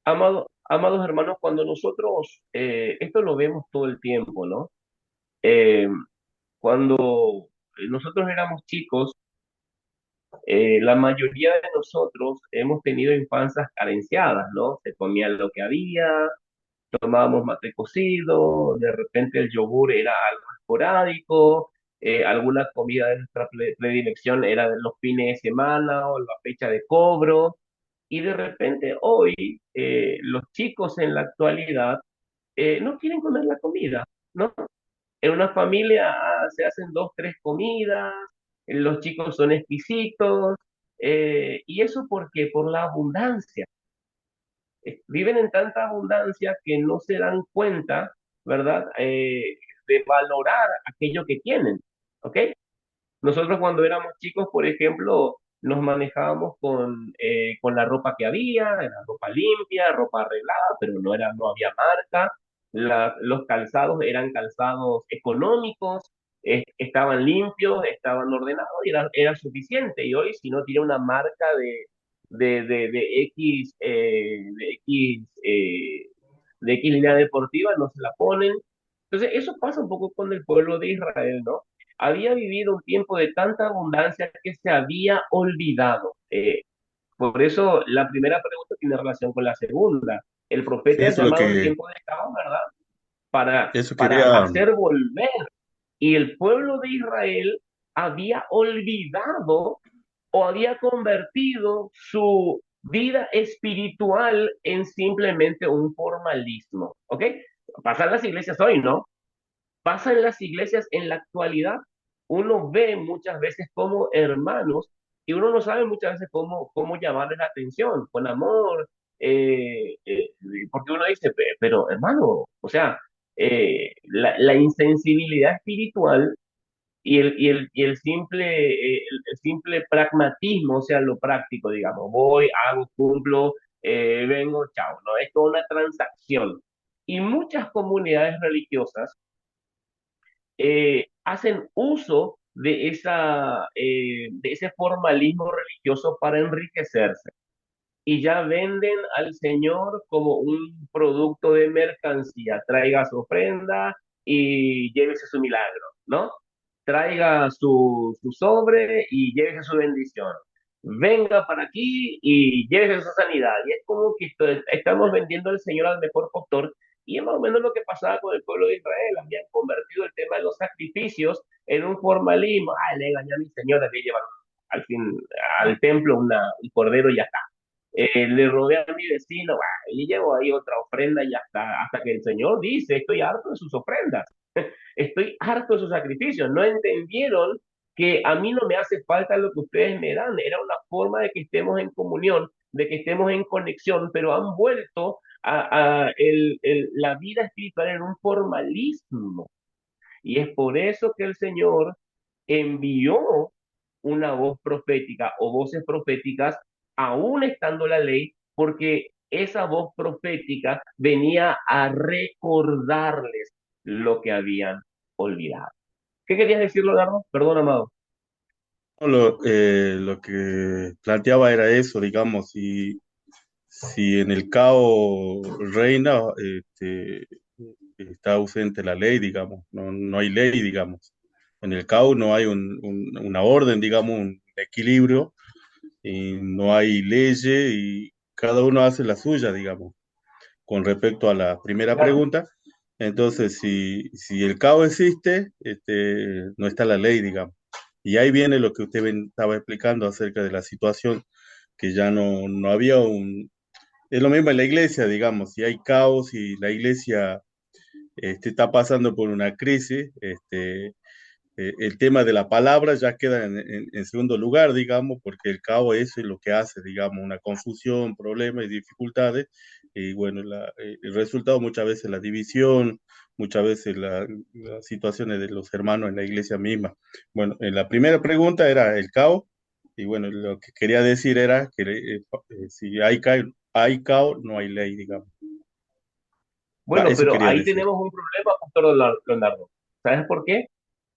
amados hermanos, cuando nosotros, esto lo vemos todo el tiempo, ¿no? Eh, cuando nosotros éramos chicos, la mayoría de nosotros hemos tenido infancias carenciadas, ¿no? Se comía lo que había, tomábamos mate cocido, de repente el yogur era algo esporádico, alguna comida de nuestra predilección era de los fines de semana o la fecha de cobro, y de repente hoy los chicos en la actualidad no quieren comer la comida, ¿no? En una familia se hacen dos, tres comidas, los chicos son exquisitos, y eso porque por la abundancia. Viven en tanta abundancia que no se dan cuenta, ¿verdad? De valorar aquello que tienen, ¿ok? Nosotros cuando éramos chicos, por ejemplo, nos manejábamos con la ropa que había, era ropa limpia, ropa arreglada, pero no había marca. Los calzados eran calzados económicos, estaban limpios, estaban ordenados y era suficiente. Y hoy, si no tiene una marca de X línea deportiva, no se la ponen. Entonces, eso pasa un poco con el pueblo de Israel, ¿no? Había vivido un tiempo de tanta abundancia que se había olvidado. Por eso la primera pregunta tiene relación con la segunda. El Sí, profeta es eso es lo llamado en que, tiempo de caos, ¿verdad? Para quería, hacer volver. Y el pueblo de Israel había olvidado o había convertido su vida espiritual en simplemente un formalismo. ¿Ok? Pasa en las iglesias hoy, ¿no? Pasa en las iglesias en la actualidad. Uno ve muchas veces como hermanos y uno no sabe muchas veces cómo llamarles la atención, con amor, porque uno dice, pero hermano, o sea, la insensibilidad espiritual y el simple pragmatismo, o sea, lo práctico, digamos, voy, hago, cumplo, vengo, chao, ¿no? Es toda una transacción. Y muchas comunidades religiosas hacen uso de ese formalismo religioso para enriquecerse y ya venden al Señor como un producto de mercancía. Traiga su ofrenda y llévese su milagro, ¿no? Traiga su sobre y llévese su bendición. Venga para aquí y llévese su sanidad. Y es como que estamos vendiendo al Señor al mejor postor. Y es más o menos lo que pasaba con el pueblo de Israel. Habían convertido el tema de los sacrificios en un formalismo. Ay, le engañé a mi Señor, le llevar al fin al templo un cordero y ya está. Le robé a mi vecino, bah, y llevo ahí otra ofrenda y hasta que el Señor dice, estoy harto de sus ofrendas, estoy harto de sus sacrificios. No entendieron que a mí no me hace falta lo que ustedes me dan, era una forma de que estemos en comunión, de que estemos en conexión, pero han vuelto la vida espiritual en un formalismo. Y es por eso que el Señor envió una voz profética o voces proféticas, aún estando la ley, porque esa voz profética venía a recordarles lo que habían olvidado. ¿Qué querías decir, Leonardo? Perdón, amado. lo que planteaba era eso, digamos, si en el caos reina, está ausente la ley, digamos, no hay ley, digamos. En el caos no hay una orden, digamos, un equilibrio, y no hay leyes y cada uno hace la suya, digamos. Con respecto a la primera Claro, pregunta, entonces si el caos existe, no está la ley, digamos. Y ahí viene lo que usted estaba explicando acerca de la situación, que ya no había un... Es lo mismo en la iglesia, digamos, si hay caos y la iglesia está pasando por una crisis, el tema de la palabra ya queda en segundo lugar, digamos, porque el caos eso es lo que hace, digamos, una confusión, problemas y dificultades. Y bueno, el resultado muchas veces la división, muchas veces las situaciones de los hermanos en la iglesia misma. Bueno, la primera pregunta era el caos. Y bueno, lo que quería decir era que si hay caos, no hay ley, digamos. Va, Bueno, eso pero quería ahí decir. tenemos un problema, Pastor Leonardo. ¿Sabes por qué?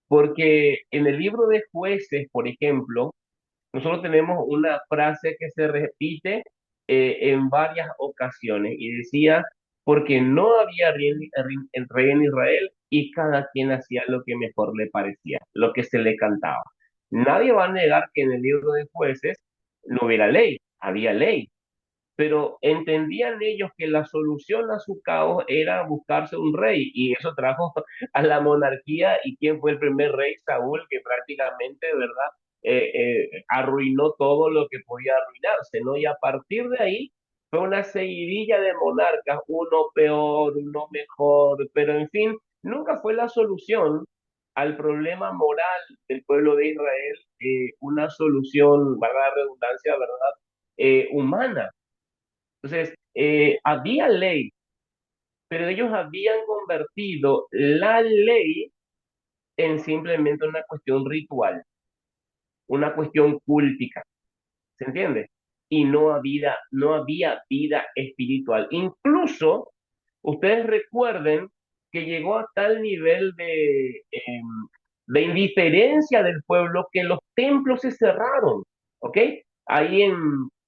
Porque en el libro de Jueces, por ejemplo, nosotros tenemos una frase que se repite en varias ocasiones y decía, porque no había rey en Israel y cada quien hacía lo que mejor le parecía, lo que se le cantaba. Nadie va a negar que en el libro de Jueces no hubiera ley, había ley, pero entendían ellos que la solución a su caos era buscarse un rey y eso trajo a la monarquía. ¿Y quién fue el primer rey? Saúl, que prácticamente, ¿verdad? Arruinó todo lo que podía arruinarse, ¿no? Y a partir de ahí fue una seguidilla de monarcas, uno peor, uno mejor, pero en fin, nunca fue la solución al problema moral del pueblo de Israel, una solución, valga la redundancia, ¿verdad? Humana. Entonces, había ley, pero ellos habían convertido la ley en simplemente una cuestión ritual, una cuestión cúltica, ¿se entiende? Y no había vida espiritual. Incluso, ustedes recuerden que llegó a tal nivel de indiferencia del pueblo que los templos se cerraron, ¿ok? Ahí en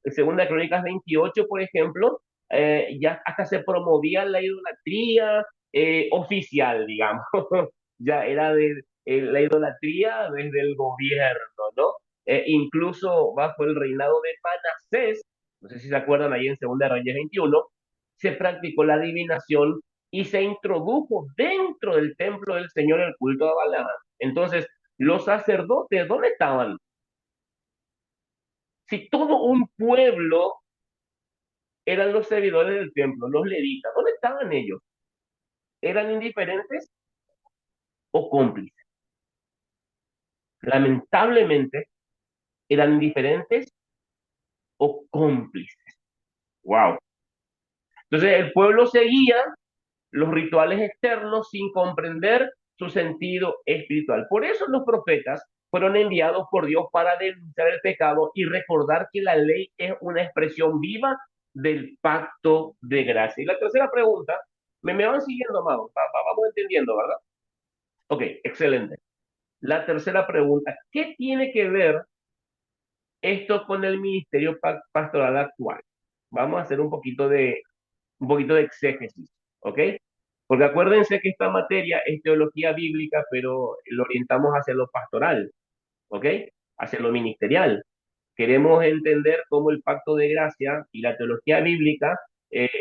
Segunda Crónicas 28, por ejemplo, ya hasta se promovía la idolatría oficial, digamos. Ya era la idolatría desde el gobierno, ¿no? Incluso bajo el reinado de Manasés, no sé si se acuerdan ahí en Segunda Reyes 21, se practicó la adivinación y se introdujo dentro del templo del Señor el culto a Balaam. Entonces, los sacerdotes, ¿dónde estaban? Si todo un pueblo eran los servidores del templo, los levitas, ¿dónde estaban ellos? ¿Eran indiferentes o cómplices? Lamentablemente, eran indiferentes o cómplices. Wow. Entonces, el pueblo seguía los rituales externos sin comprender su sentido espiritual. Por eso los profetas fueron enviados por Dios para denunciar el pecado y recordar que la ley es una expresión viva del pacto de gracia. Y la tercera pregunta, me van siguiendo, amados, vamos entendiendo, ¿verdad? Ok, excelente. La tercera pregunta, ¿qué tiene que ver esto con el ministerio pastoral actual? Vamos a hacer un poquito de exégesis, ¿ok? Porque acuérdense que esta materia es teología bíblica, pero lo orientamos hacia lo pastoral, ¿ok? Hacia lo ministerial. Queremos entender cómo el pacto de gracia y la teología bíblica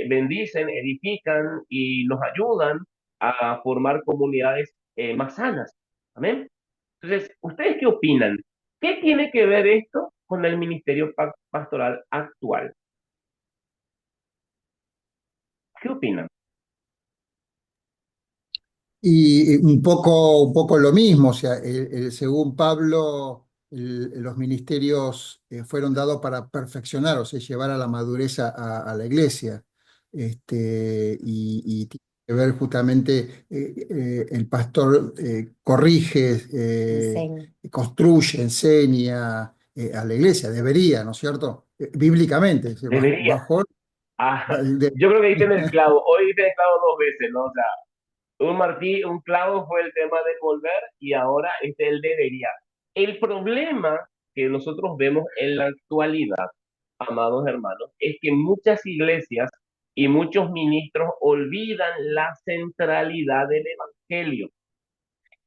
bendicen, edifican y nos ayudan a formar comunidades más sanas. Amén. Entonces, ¿ustedes qué opinan? ¿Qué tiene que ver esto con el ministerio pastoral actual? ¿Qué opinan? Y un poco lo mismo, o sea, según Pablo, los ministerios fueron dados para perfeccionar, o sea, llevar a la madurez a la iglesia. Y tiene que ver justamente, el pastor corrige, Enseña. construye, enseña a la iglesia, debería, ¿no es cierto? Bíblicamente, es decir, Debería. bajo, Ah, de- yo creo que dicen el clavo. Hoy dicen el clavo dos veces, ¿no? O sea, un clavo fue el tema de volver y ahora él debería. El problema que nosotros vemos en la actualidad, amados hermanos, es que muchas iglesias y muchos ministros olvidan la centralidad del evangelio.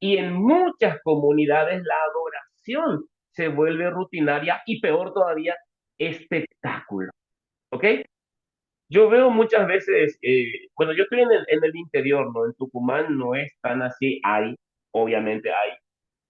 Y en muchas comunidades la adoración se vuelve rutinaria y peor todavía, espectáculo. ¿Ok? Yo veo muchas veces, bueno, yo estoy en el interior, ¿no? En Tucumán no es tan así, obviamente hay,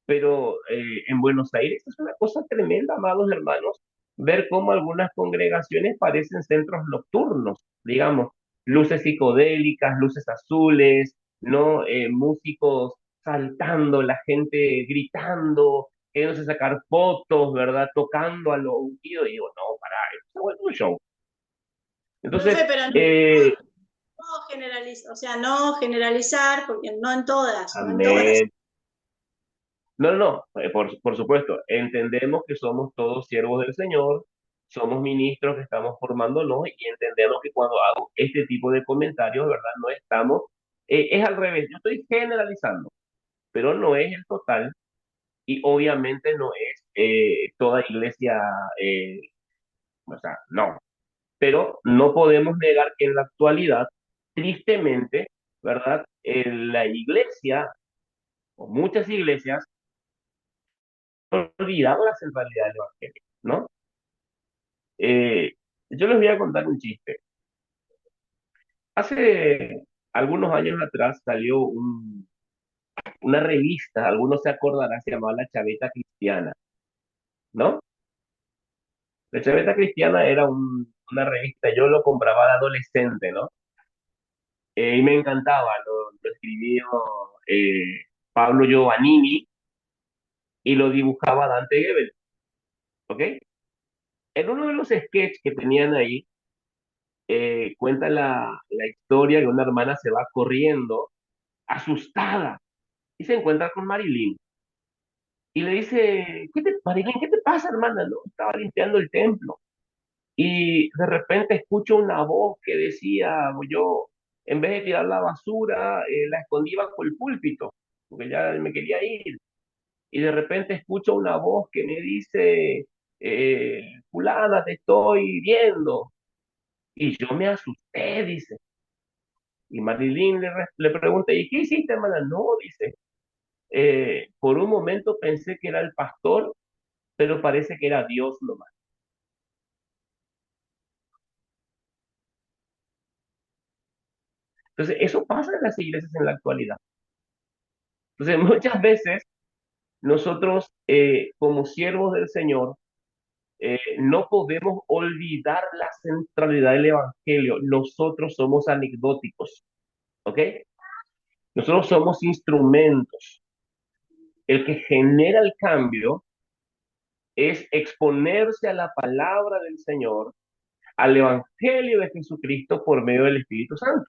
pero en Buenos Aires es una cosa tremenda, amados hermanos, ver cómo algunas congregaciones parecen centros nocturnos, digamos, luces psicodélicas, luces azules, ¿no? Músicos saltando, la gente gritando, queriéndose sacar fotos, ¿verdad? Tocando a los ungidos. Y digo, no, pará, esto se vuelve un show. Entonces, Profe, pero no generalizar, o sea, no generalizar, porque no en todas, no en todas las. amén. No, no, no, por supuesto, entendemos que somos todos siervos del Señor, somos ministros que estamos formándonos y entendemos que cuando hago este tipo de comentarios, ¿verdad? No estamos, es al revés, yo estoy generalizando, pero no es el total y obviamente no es toda iglesia, eh, o sea, no, pero no podemos negar que en la actualidad, tristemente, ¿verdad? La iglesia, o muchas iglesias, han olvidado la centralidad del Evangelio, ¿no? Eh, yo les voy a contar un chiste. Hace algunos años atrás salió una revista, algunos se acordarán, se llamaba La Chaveta Cristiana, ¿no? La Chaveta Cristiana era una revista, yo lo compraba de adolescente, ¿no? Y me encantaba, lo escribió Pablo Giovannini y lo dibujaba Dante Gebel, ¿ok? En uno de los sketches que tenían ahí, cuenta la historia que una hermana se va corriendo, asustada, y se encuentra con Marilyn. Y le dice, Marilyn, ¿qué te pasa, hermana? No, estaba limpiando el templo. Y de repente escucho una voz que decía, yo, en vez de tirar la basura, la escondí bajo el púlpito, porque ya me quería ir. Y de repente escucho una voz que me dice, fulana, te estoy viendo. Y yo me asusté, dice. Y Marilyn le pregunta, ¿y qué hiciste, hermana? No, dice. Por un momento pensé que era el pastor, pero parece que era Dios nomás. Entonces, eso pasa en las iglesias en la actualidad. Entonces, muchas veces nosotros, como siervos del Señor, no podemos olvidar la centralidad del Evangelio. Nosotros somos anecdóticos, ¿ok? Nosotros somos instrumentos. El que genera el cambio es exponerse a la palabra del Señor, al Evangelio de Jesucristo por medio del Espíritu Santo.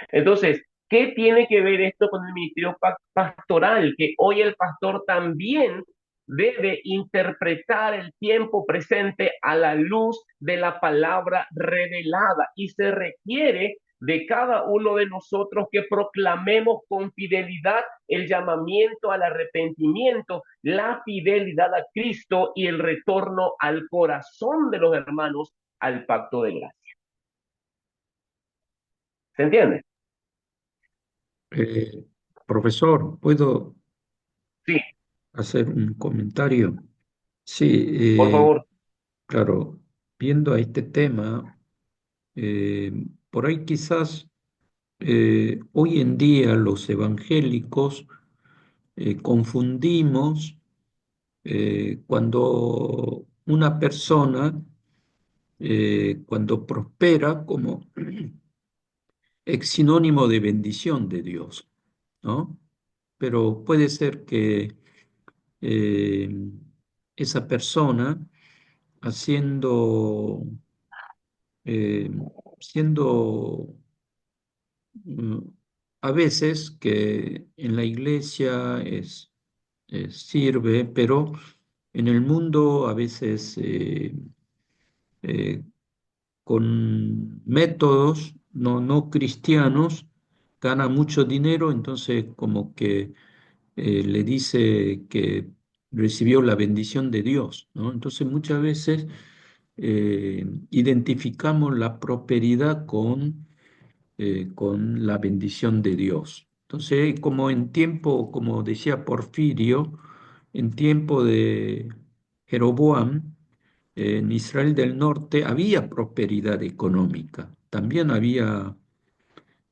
Entonces, ¿qué tiene que ver esto con el ministerio pastoral? Que hoy el pastor también debe interpretar el tiempo presente a la luz de la palabra revelada y se requiere de cada uno de nosotros que proclamemos con fidelidad el llamamiento al arrepentimiento, la fidelidad a Cristo y el retorno al corazón de los hermanos al pacto de gracia. ¿Se entiende? Eh, Profesor, ¿puedo Sí, hacer un comentario? Sí, por favor. claro, viendo a este tema, por ahí quizás hoy en día los evangélicos confundimos cuando una persona, cuando prospera, como ex sinónimo de bendición de Dios, ¿no? Pero puede ser que eh, esa persona haciendo, eh, siendo mm, a veces que en la iglesia sirve, pero en el mundo a veces eh, con métodos no cristianos gana mucho dinero, entonces como que le dice que recibió la bendición de Dios, ¿no? Entonces muchas veces identificamos la prosperidad con la bendición de Dios. Entonces, como en tiempo, como decía Porfirio, en tiempo de Jeroboam, en Israel del Norte había prosperidad económica, también había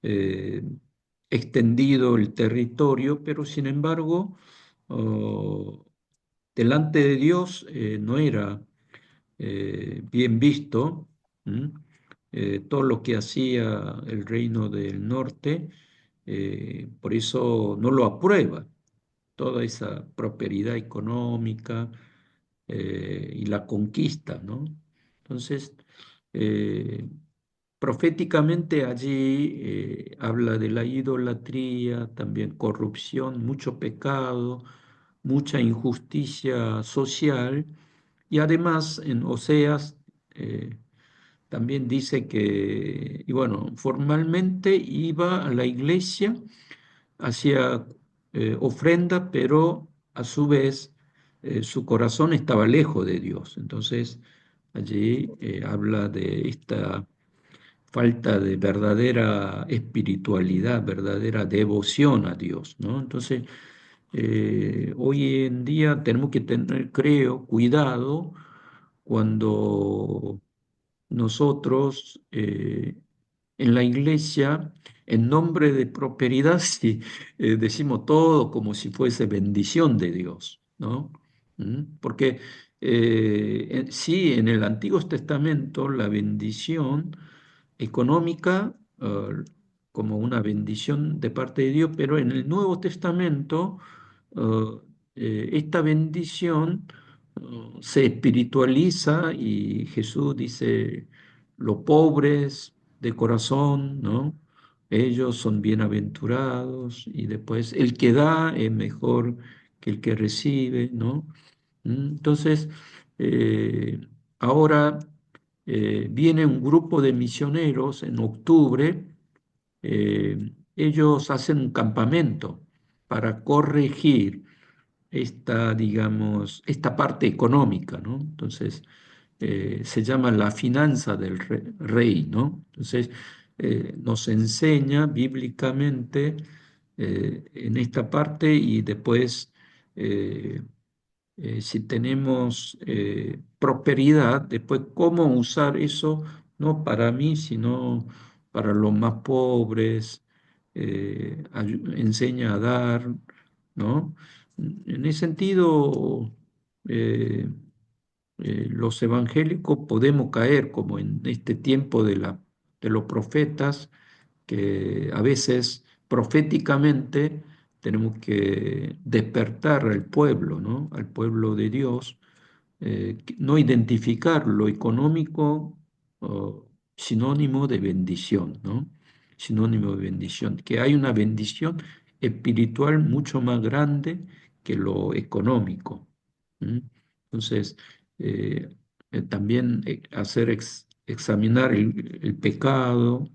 eh, extendido el territorio, pero sin embargo, oh, delante de Dios no era bien visto. ¿M? Todo lo que hacía el reino del norte por eso no lo aprueba, toda esa prosperidad económica y la conquista, ¿no? Entonces, eh, proféticamente allí habla de la idolatría, también corrupción, mucho pecado, mucha injusticia social, y además en Oseas también dice que, y bueno, formalmente iba a la iglesia, hacía ofrenda, pero a su vez su corazón estaba lejos de Dios. Entonces allí habla de esta falta de verdadera espiritualidad, verdadera devoción a Dios, ¿no? Entonces, hoy en día tenemos que tener, creo, cuidado cuando nosotros en la iglesia, en nombre de prosperidad, sí, decimos todo como si fuese bendición de Dios, ¿no? Porque sí, en el Antiguo Testamento la bendición económica como una bendición de parte de Dios, pero en el Nuevo Testamento eh, esta bendición se espiritualiza y Jesús dice, los pobres de corazón, ¿no? Ellos son bienaventurados y después el que da es mejor que el que recibe, ¿no? Entonces, eh, ahora viene un grupo de misioneros en octubre, ellos hacen un campamento para corregir esta, digamos, esta parte económica, ¿no? Entonces, se llama la finanza del rey, ¿no? Entonces, nos enseña bíblicamente en esta parte y después, eh, si tenemos prosperidad, después cómo usar eso, no para mí, sino para los más pobres, enseña a dar, ¿no? En ese sentido, eh, los evangélicos podemos caer como en este tiempo de los profetas, que a veces proféticamente tenemos que despertar al pueblo, ¿no? Al pueblo de Dios, no identificar lo económico oh, sinónimo de bendición, ¿no? Sinónimo de bendición, que hay una bendición espiritual mucho más grande que lo económico. ¿Mm? Entonces, eh, también hacer examinar el pecado,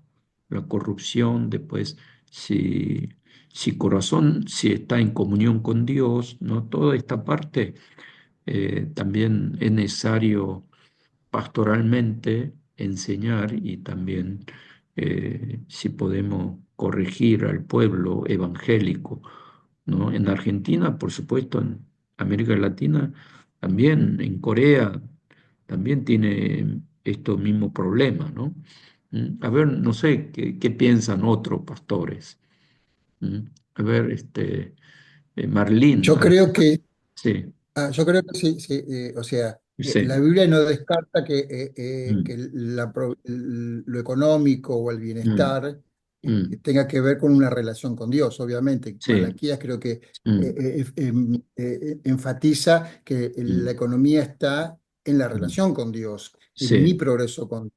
la corrupción, después si corazón, si está en comunión con Dios, ¿no? Toda esta parte también es necesario pastoralmente enseñar y también si podemos corregir al pueblo evangélico, ¿no? En Argentina, por supuesto, en América Latina, también en Corea, también tiene estos mismos problemas, ¿no? A ver, no sé qué piensan otros pastores. ¿Mm? A ver, Marlene, Yo creo que sí, Yo creo que sí, sí, o sea, la sí. Biblia no descarta que Mm, lo económico o el mm, bienestar mm, tenga que ver con una relación con Dios, obviamente. sí. Malaquías creo que Mm, enfatiza que la mm, economía está en la mm, relación con Dios, en mi sí. progreso con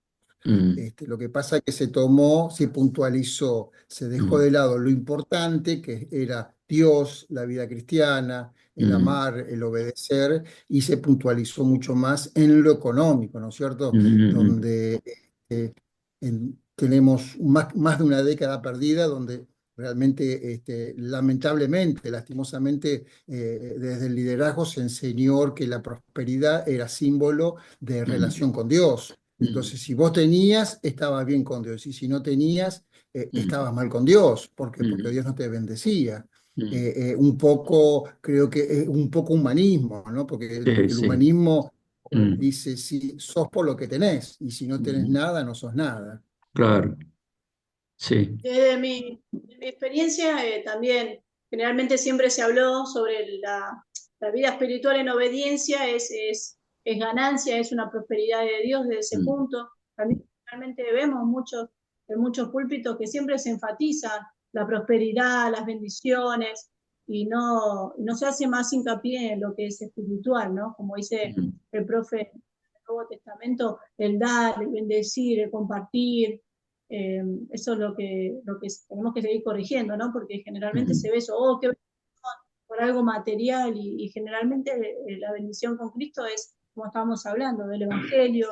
Mm, Lo que pasa es que se tomó, se puntualizó, se dejó mm, de lado lo importante que era Dios, la vida cristiana, el mm, amar, el obedecer, y se puntualizó mucho más en lo económico, ¿no es cierto? mm, mm, Donde tenemos más de una década perdida, donde realmente, lamentablemente, lastimosamente, desde el liderazgo se enseñó que la prosperidad era símbolo de mm, relación con Dios. mm, Entonces, si vos tenías, estabas bien con Dios, y si no tenías, mm, estabas mal con Dios, porque mm, Dios no te bendecía. mm. Un poco, creo que es un poco humanismo, ¿no? Porque Sí, el sí. humanismo Mm, dice, si sos por lo que tenés, y si no tenés mm, nada, no sos nada. claro, sí. Desde mi experiencia también, generalmente siempre se habló sobre la vida espiritual en obediencia, es ganancia, es una prosperidad de Dios desde ese Mm, punto. También realmente vemos en muchos púlpitos que siempre se enfatiza la prosperidad, las bendiciones, y no se hace más hincapié en lo que es espiritual, ¿no? Como dice el profe en el Nuevo Testamento, el dar, el bendecir, el compartir, eso es lo que tenemos que seguir corrigiendo, ¿no? Porque generalmente se ve eso, oh, qué por algo material, y generalmente la bendición con Cristo es, como estábamos hablando, del Evangelio,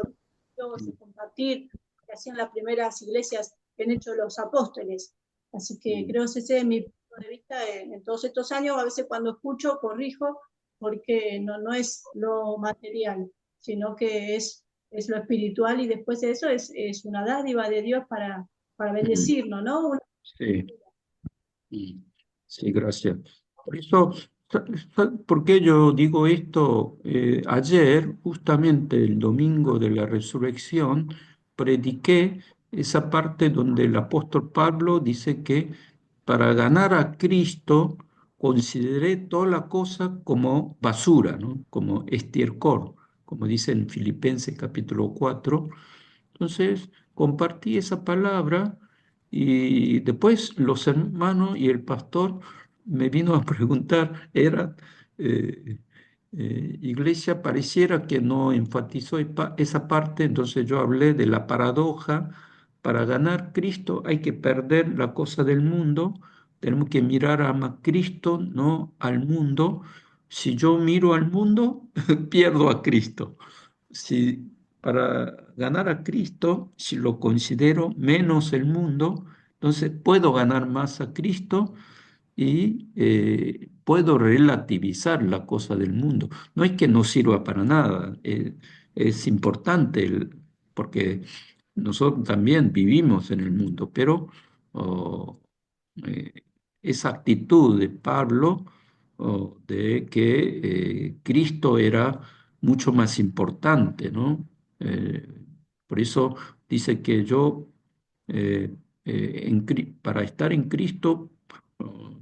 Dios, de compartir, que hacían las primeras iglesias que han hecho los apóstoles. Así que creo que ese es mi punto de vista en todos estos años. A veces cuando escucho, corrijo, porque no es lo material, sino que es lo espiritual, y después de eso es una dádiva de Dios para bendecirnos, ¿no? Sí. Sí, gracias. Por eso, ¿por qué yo digo esto? Ayer, justamente el domingo de la resurrección, prediqué esa parte donde el apóstol Pablo dice que para ganar a Cristo consideré toda la cosa como basura, ¿no? Como estiércol, como dice en Filipenses capítulo 4. Entonces, compartí esa palabra y después los hermanos y el pastor me vino a preguntar, eh, iglesia, pareciera que no enfatizó esa parte, entonces yo hablé de la paradoja: para ganar Cristo hay que perder la cosa del mundo, tenemos que mirar a Cristo, no al mundo. Si yo miro al mundo, pierdo a Cristo. Si para ganar a Cristo, si lo considero menos el mundo, entonces puedo ganar más a Cristo y puedo relativizar la cosa del mundo. No es que no sirva para nada, es importante porque nosotros también vivimos en el mundo, pero oh, eh, esa actitud de Pablo, de que Cristo era mucho más importante, ¿no? Eh, por eso dice que yo, para estar en Cristo, oh,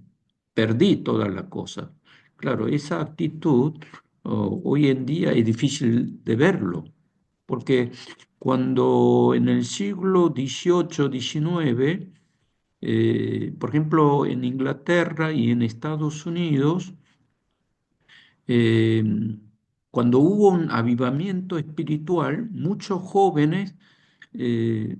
perdí todas las cosas. Claro, esa actitud, hoy en día es difícil de verlo, porque cuando en el siglo XVIII, XIX, por ejemplo, en Inglaterra y en Estados Unidos, eh, cuando hubo un avivamiento espiritual, muchos jóvenes eh,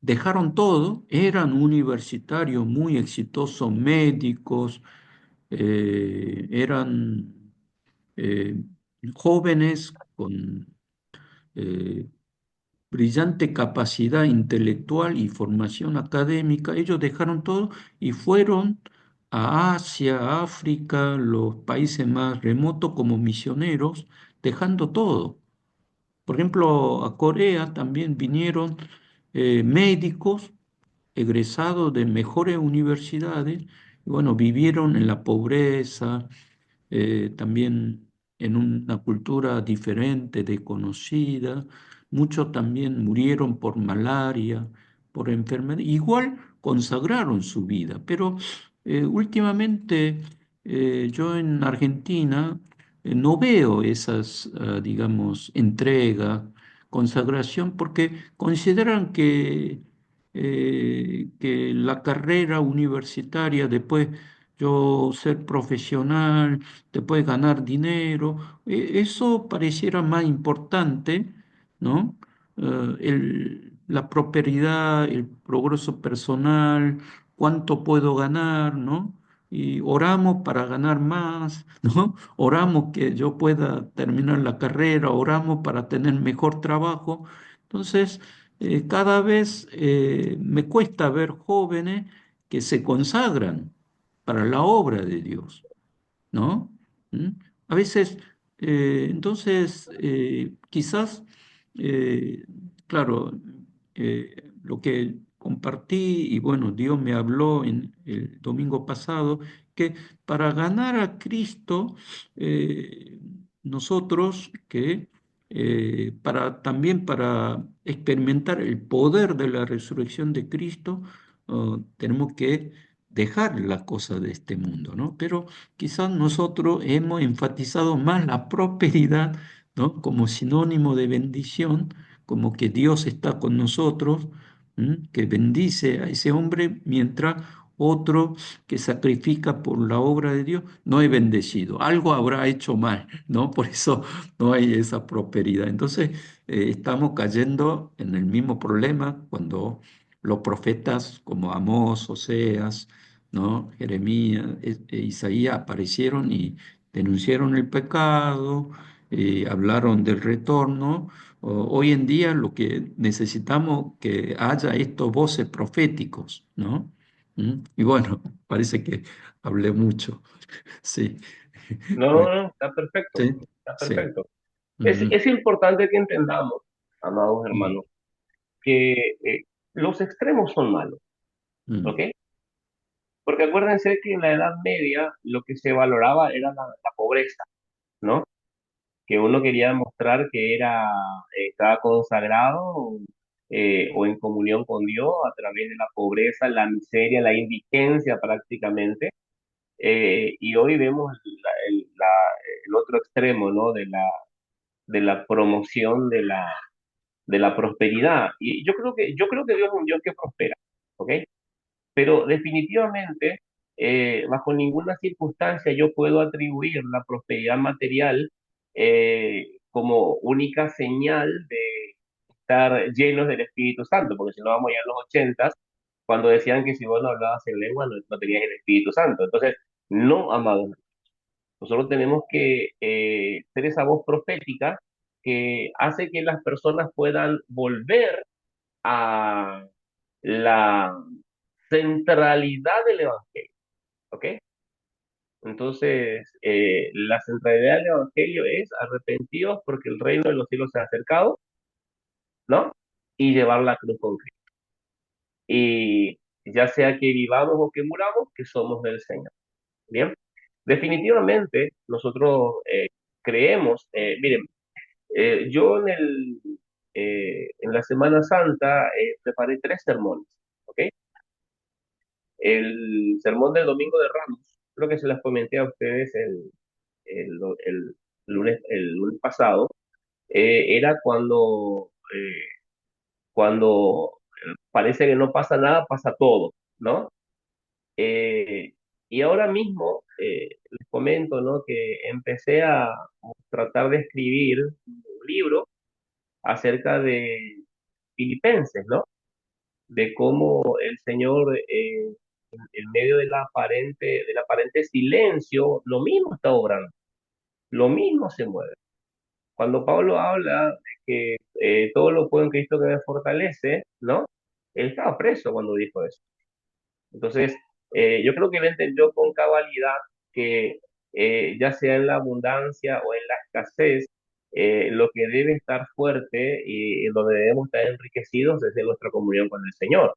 dejaron todo, eran universitarios muy exitosos, médicos, eran eh, jóvenes con eh, brillante capacidad intelectual y formación académica. Ellos dejaron todo y fueron a Asia, a África, los países más remotos como misioneros, dejando todo. Por ejemplo, a Corea también vinieron médicos egresados de mejores universidades, y bueno, vivieron en la pobreza, también en una cultura diferente, desconocida. Muchos también murieron por malaria, por enfermedad. Igual consagraron su vida, pero últimamente yo en Argentina no veo esas, digamos, entregas, consagración, porque consideran que la carrera universitaria, después yo ser profesional, te puedes ganar dinero. Eso pareciera más importante, ¿no? La prosperidad, el progreso personal, cuánto puedo ganar, ¿no? Y oramos para ganar más, ¿no? Oramos que yo pueda terminar la carrera, oramos para tener mejor trabajo. Entonces, cada vez me cuesta ver jóvenes que se consagran para la obra de Dios, ¿no? ¿Mm? A veces, entonces, quizás, eh, claro, lo que compartí, y bueno, Dios me habló en el domingo pasado, que para ganar a Cristo, eh, nosotros que también para experimentar el poder de la resurrección de Cristo, tenemos que dejar las cosas de este mundo, ¿no? Pero quizás nosotros hemos enfatizado más la prosperidad, ¿no? Como sinónimo de bendición, como que Dios está con nosotros, ¿m? Que bendice a ese hombre mientras otro que sacrifica por la obra de Dios, no es bendecido. Algo habrá hecho mal, ¿no? Por eso no hay esa prosperidad. Entonces, estamos cayendo en el mismo problema cuando los profetas como Amós, Oseas, ¿no? Jeremías, Isaías aparecieron y denunciaron el pecado, hablaron del retorno. Hoy en día lo que necesitamos que haya estos voces proféticos, ¿no? ¿Mm? Y bueno, parece que hablé mucho. Sí. No, Bueno, no, no, está perfecto, sí, está sí. perfecto. Ujú, Es importante que entendamos, amados mm, hermanos, que los extremos son malos, mm, ¿ok? Porque acuérdense que en la Edad Media lo que se valoraba era la pobreza, ¿no? Que uno quería demostrar que estaba consagrado o en comunión con Dios a través de la pobreza, la miseria, la indigencia prácticamente. Y hoy vemos el otro extremo, ¿no? De la promoción de la prosperidad. Y yo creo que Dios es un Dios que prospera, ¿ok? Pero definitivamente, bajo ninguna circunstancia yo puedo atribuir la prosperidad material como única señal de estar llenos del Espíritu Santo, porque si no vamos ya a los ochentas, cuando decían que si vos no hablabas en lengua no tenías el Espíritu Santo. Entonces, no, amados, nosotros tenemos que ser esa voz profética que hace que las personas puedan volver a la centralidad del Evangelio, ¿ok? Entonces, la centralidad del Evangelio es arrepentidos porque el reino de los cielos se ha acercado, ¿no? Y llevar la cruz con Cristo. Y ya sea que vivamos o que muramos, que somos del Señor. Bien, definitivamente nosotros creemos, miren, yo en la Semana Santa preparé 3 sermones, ¿ok? El sermón del Domingo de Ramos, creo que se las comenté a ustedes el, el el lunes pasado, era cuando parece que no pasa nada, pasa todo, ¿no? Y ahora mismo les comento, ¿no? Que empecé a tratar de escribir un libro acerca de Filipenses, ¿no? De cómo el Señor, en medio del aparente silencio, lo mismo está obrando, lo mismo se mueve. Cuando Pablo habla de que todo lo puedo en Cristo que me fortalece, ¿no? Él estaba preso cuando dijo eso. Entonces, yo creo que él entendió con cabalidad que ya sea en la abundancia o en la escasez, lo que debe estar fuerte y donde debemos estar enriquecidos es de nuestra comunión con el Señor.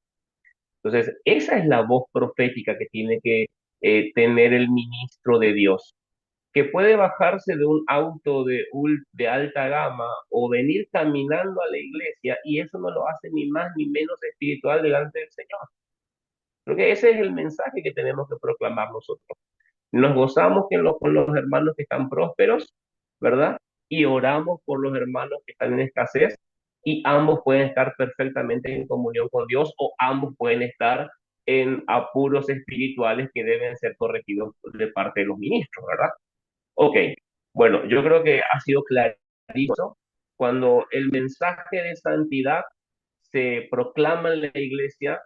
Entonces, esa es la voz profética que tiene que tener el ministro de Dios, que puede bajarse de un auto de alta gama o venir caminando a la iglesia y eso no lo hace ni más ni menos espiritual delante del Señor. Creo que ese es el mensaje que tenemos que proclamar nosotros. Nos gozamos con los hermanos que están prósperos, ¿verdad? Y oramos por los hermanos que están en escasez y ambos pueden estar perfectamente en comunión con Dios o ambos pueden estar en apuros espirituales que deben ser corregidos de parte de los ministros, ¿verdad? Ok, bueno, yo creo que ha sido clarísimo cuando el mensaje de santidad se proclama en la iglesia,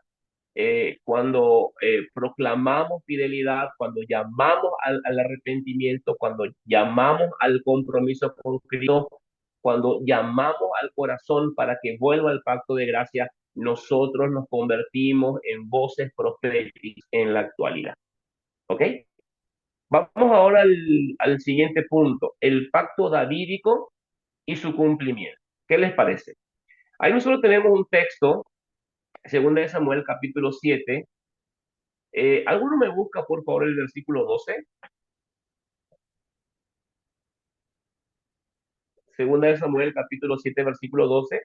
cuando proclamamos fidelidad, cuando llamamos al arrepentimiento, cuando llamamos al compromiso con Cristo, cuando llamamos al corazón para que vuelva al pacto de gracia, nosotros nos convertimos en voces proféticas en la actualidad. ¿Ok? Vamos ahora al siguiente punto, el pacto davídico y su cumplimiento. ¿Qué les parece? Ahí nosotros tenemos un texto, según de Samuel capítulo 7. ¿Alguno me busca, por favor, el versículo 12? Segunda de Samuel, capítulo 7, versículo 12.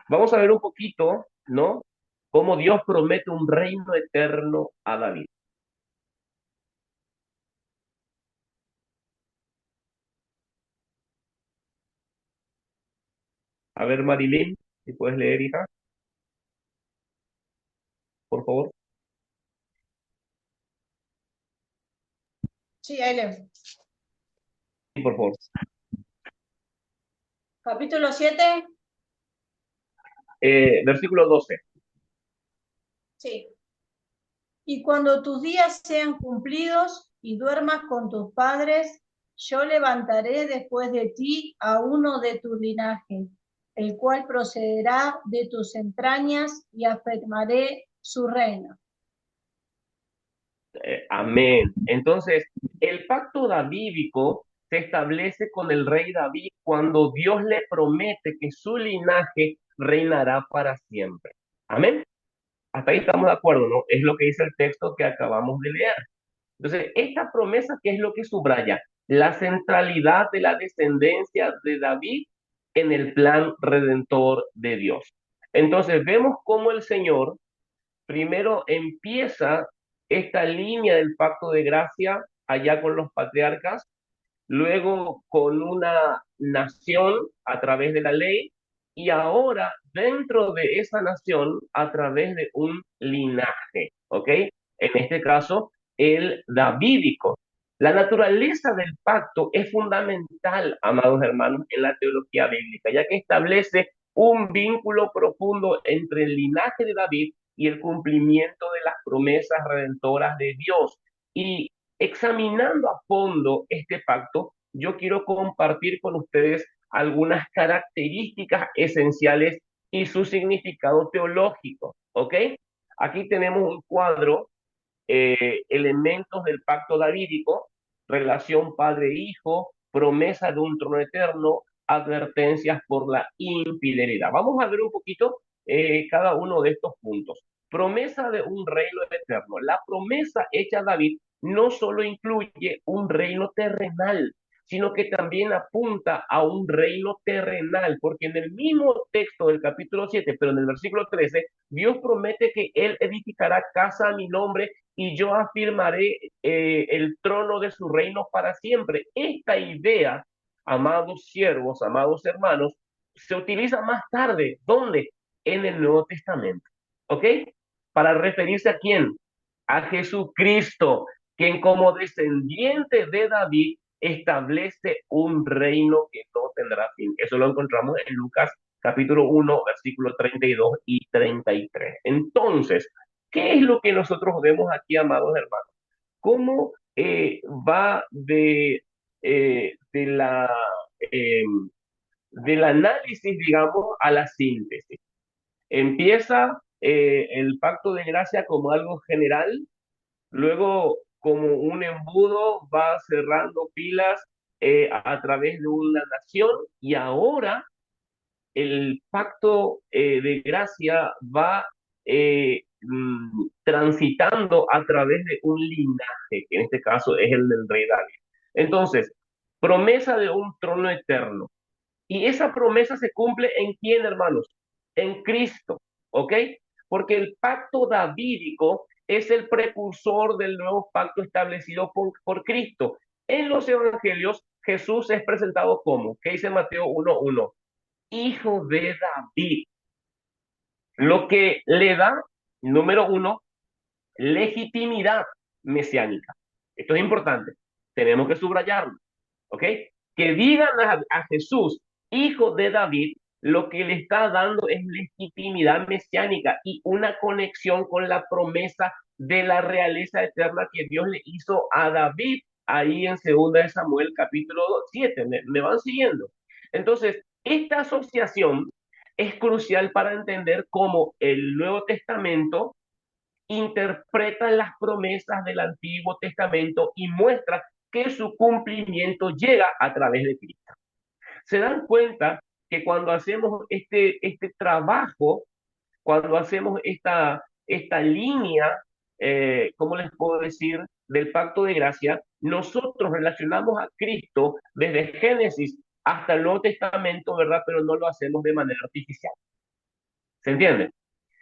Vamos a ver un poquito, ¿no? Cómo Dios promete un reino eterno a David. A ver, Marilyn, si puedes leer, hija, por favor. Sí, ahí leo. Sí, por favor. Capítulo 7. Versículo 12. Sí. Y cuando tus días sean cumplidos y duermas con tus padres, yo levantaré después de ti a uno de tu linaje, el cual procederá de tus entrañas y afirmaré su reino. Amén. Entonces, el pacto davídico se establece con el rey David cuando Dios le promete que su linaje reinará para siempre. Amén. Hasta ahí estamos de acuerdo, ¿no? Es lo que dice el texto que acabamos de leer. Entonces, esta promesa, ¿qué es lo que subraya? La centralidad de la descendencia de David en el plan redentor de Dios. Entonces, vemos cómo el Señor primero empieza esta línea del pacto de gracia allá con los patriarcas, luego con una nación a través de la ley y ahora dentro de esa nación a través de un linaje, ¿ok? En este caso, el davídico. La naturaleza del pacto es fundamental, amados hermanos, en la teología bíblica, ya que establece un vínculo profundo entre el linaje de David y el cumplimiento de las promesas redentoras de Dios. Y examinando a fondo este pacto, yo quiero compartir con ustedes algunas características esenciales y su significado teológico, ¿ok? Aquí tenemos un cuadro, elementos del pacto davídico, relación padre-hijo, promesa de un trono eterno, advertencias por la infidelidad. Vamos a ver un poquito cada uno de estos puntos. Promesa de un reino eterno. La promesa hecha a David no solo incluye un reino terrenal, sino que también apunta a un reino terrenal, porque en el mismo texto del capítulo 7, pero en el versículo 13, Dios promete que Él edificará casa a mi nombre y yo afirmaré el trono de su reino para siempre. Esta idea, amados siervos, amados hermanos, se utiliza más tarde. ¿Dónde? En el Nuevo Testamento. ¿Ok? ¿Para referirse a quién? A Jesucristo, quien como descendiente de David establece un reino que no tendrá fin. Eso lo encontramos en Lucas capítulo 1, versículos 32 y 33. Entonces, ¿qué es lo que nosotros vemos aquí, amados hermanos? ¿Cómo va de eh, del análisis, digamos, a la síntesis? Empieza el pacto de gracia como algo general, luego como un embudo va cerrando filas a través de una nación y ahora el pacto de gracia va transitando a través de un linaje, que en este caso es el del rey David. Entonces, promesa de un trono eterno. Y esa promesa se cumple en quién, hermanos? En Cristo, ¿ok? Porque el pacto davídico es el precursor del nuevo pacto establecido por Cristo. En los evangelios, Jesús es presentado como, ¿qué dice Mateo 1:1? Hijo de David, lo que le da, número uno, legitimidad mesiánica. Esto es importante, tenemos que subrayarlo, ¿ok? Que digan a Jesús, hijo de David, lo que le está dando es legitimidad mesiánica y una conexión con la promesa de la realeza eterna que Dios le hizo a David ahí en 2 de Samuel capítulo 7. ¿Me van siguiendo? Entonces, esta asociación es crucial para entender cómo el Nuevo Testamento interpreta las promesas del Antiguo Testamento y muestra que su cumplimiento llega a través de Cristo. Se dan cuenta que cuando hacemos este trabajo, cuando hacemos esta línea, ¿cómo les puedo decir?, del pacto de gracia, nosotros relacionamos a Cristo desde Génesis hasta el Nuevo Testamento, ¿verdad? Pero no lo hacemos de manera artificial. ¿Se entiende?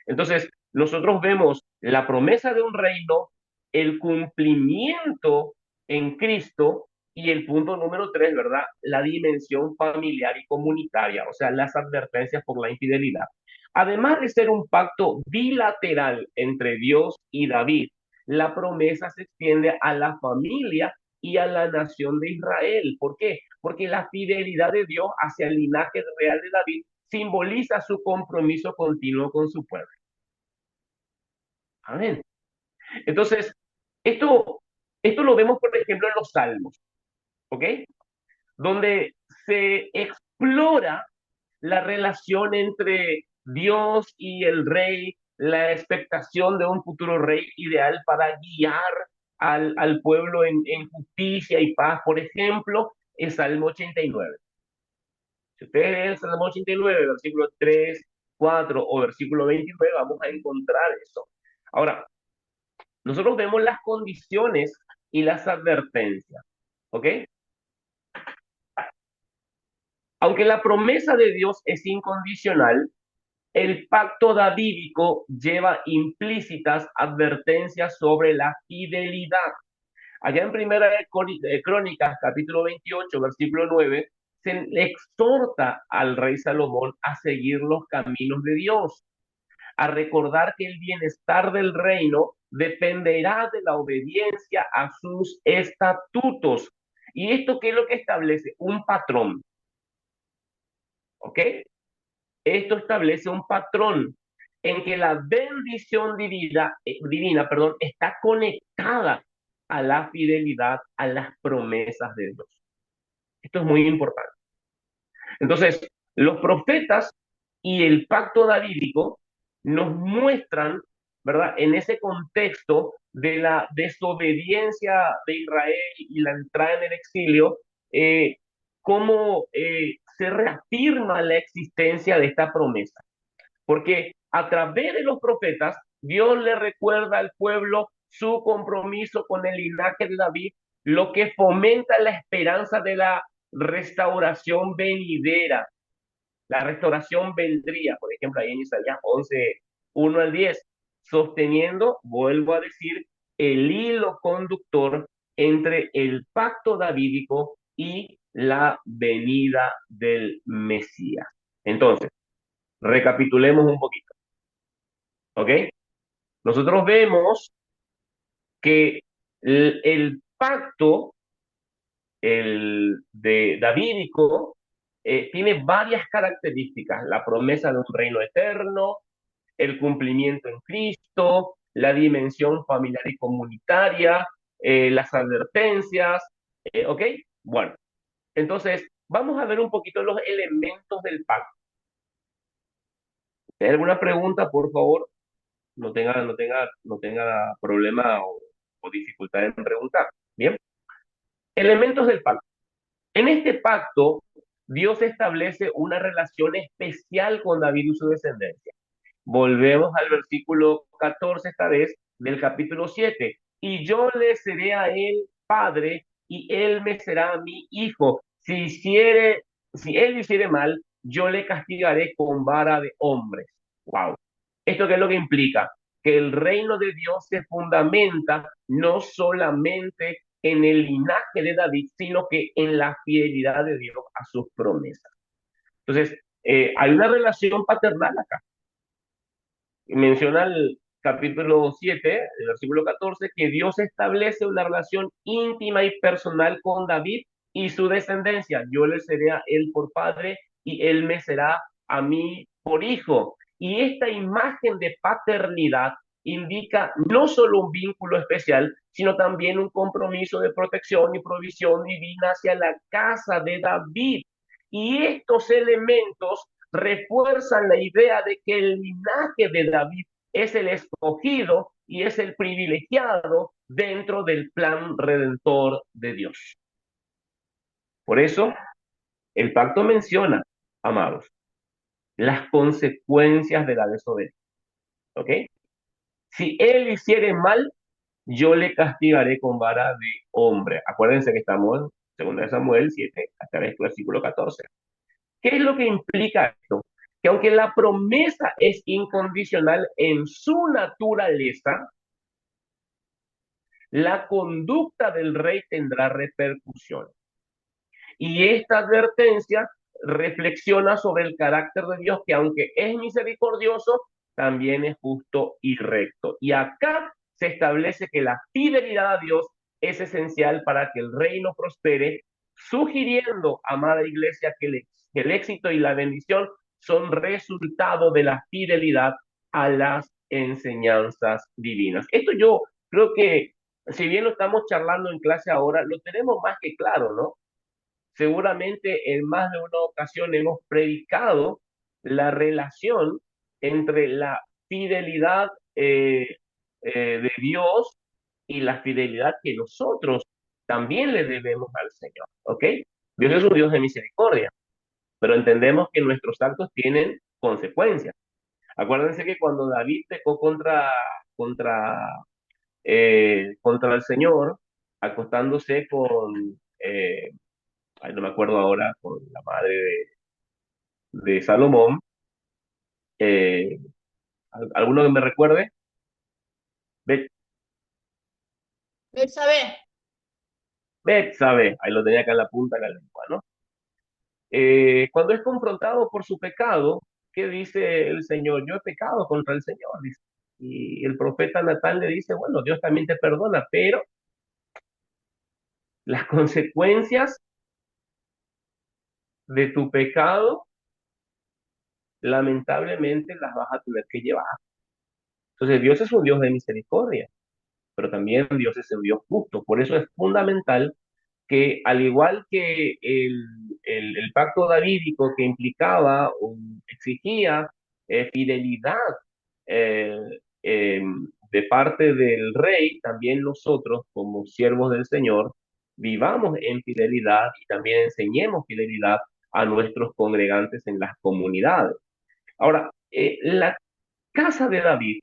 Entonces, nosotros vemos la promesa de un reino, el cumplimiento en Cristo y el punto número 3, ¿verdad? La dimensión familiar y comunitaria, o sea, las advertencias por la infidelidad. Además de ser un pacto bilateral entre Dios y David, la promesa se extiende a la familia y a la nación de Israel. ¿Por qué? Porque la fidelidad de Dios hacia el linaje real de David simboliza su compromiso continuo con su pueblo. Amén. Entonces, esto lo vemos, por ejemplo, en los Salmos, ¿ok? Donde se explora la relación entre Dios y el rey, la expectación de un futuro rey ideal para guiar al pueblo en justicia y paz. Por ejemplo, el Salmo 89. Si ustedes leen el Salmo 89, versículo 3, 4 o versículo 29, vamos a encontrar eso. Ahora, nosotros vemos las condiciones y las advertencias, ¿ok? Aunque la promesa de Dios es incondicional, el pacto davídico lleva implícitas advertencias sobre la fidelidad. Allá en Primera de Crónicas, capítulo 28, versículo 9, se le exhorta al rey Salomón a seguir los caminos de Dios, a recordar que el bienestar del reino dependerá de la obediencia a sus estatutos. ¿Y esto qué es lo que establece? Un patrón, ¿ok? Esto establece un patrón en que la bendición divina, está conectada a la fidelidad, a las promesas de Dios. Esto es muy importante. Entonces, los profetas y el pacto davídico nos muestran, ¿verdad? En ese contexto de la desobediencia de Israel y la entrada en el exilio, cómo se reafirma la existencia de esta promesa. Porque a través de los profetas, Dios le recuerda al pueblo su compromiso con el linaje de David, lo que fomenta la esperanza de la restauración venidera. La restauración vendría, por ejemplo, ahí en Isaías 11, 1 al 10, sosteniendo, vuelvo a decir, el hilo conductor entre el pacto davídico y la venida del Mesías. Entonces, recapitulemos un poquito, ¿ok? Nosotros vemos que el pacto, el de davídico, tiene varias características: la promesa de un reino eterno, el cumplimiento en Cristo, la dimensión familiar y comunitaria, las advertencias, ¿ok? Bueno, entonces vamos a ver un poquito los elementos del pacto. ¿Hay alguna pregunta, por favor? No tenga problema o dificultad en preguntar. Bien. Elementos del pacto. En este pacto, Dios establece una relación especial con David y su descendencia. Volvemos al versículo 14 esta vez del capítulo 7. Y yo le seré a él padre y él me será mi hijo. Si él hiciere mal, yo le castigaré con vara de hombres. Wow. ¿Esto qué es lo que implica? Que el reino de Dios se fundamenta no solamente en el linaje de David, sino que en la fidelidad de Dios a sus promesas. Entonces, hay una relación paternal acá. Menciona el capítulo 7, el versículo 14, que Dios establece una relación íntima y personal con David y su descendencia. Yo le seré a él por padre y él me será a mí por hijo. Y esta imagen de paternidad indica no solo un vínculo especial, sino también un compromiso de protección y provisión divina hacia la casa de David. Y estos elementos refuerzan la idea de que el linaje de David es el escogido y es el privilegiado dentro del plan redentor de Dios. Por eso, el pacto menciona, amados, las consecuencias de la desobediencia. ¿Ok? Si él hiciere mal, yo le castigaré con vara de hombre. Acuérdense que estamos en 2 Samuel 7, hasta el versículo 14. ¿Qué es lo que implica esto? Que aunque la promesa es incondicional en su naturaleza, la conducta del rey tendrá repercusiones. Y esta advertencia reflexiona sobre el carácter de Dios, que aunque es misericordioso, también es justo y recto. Y acá se establece que la fidelidad a Dios es esencial para que el reino prospere, sugiriendo, amada iglesia, que el éxito y la bendición son resultado de la fidelidad a las enseñanzas divinas. Esto yo creo que, si bien lo estamos charlando en clase ahora, lo tenemos más que claro, ¿no? Seguramente en más de una ocasión hemos predicado la relación entre la fidelidad de Dios y la fidelidad que nosotros también le debemos al Señor, ¿ok? Dios es un Dios de misericordia, pero entendemos que nuestros actos tienen consecuencias. Acuérdense que cuando David pecó contra el Señor, acostándose ay, no me acuerdo ahora, con la madre de Salomón, eh, ¿alguno que me recuerde? Bet, Betsabé. Betsabe, ahí lo tenía acá en la punta de la lengua, ¿no? Cuando es confrontado por su pecado, ¿qué dice el Señor? Yo he pecado contra el Señor, dice. Y el profeta Natán le dice, bueno, Dios también te perdona, pero las consecuencias de tu pecado, lamentablemente las vas a tener que llevar. Entonces Dios es un Dios de misericordia, pero también Dios es un Dios justo. Por eso es fundamental que, al igual que el pacto davídico, que implicaba o exigía fidelidad eh, eh, de parte del rey, también nosotros como siervos del Señor vivamos en fidelidad y también enseñemos fidelidad a nuestros congregantes en las comunidades. Ahora, la casa de David,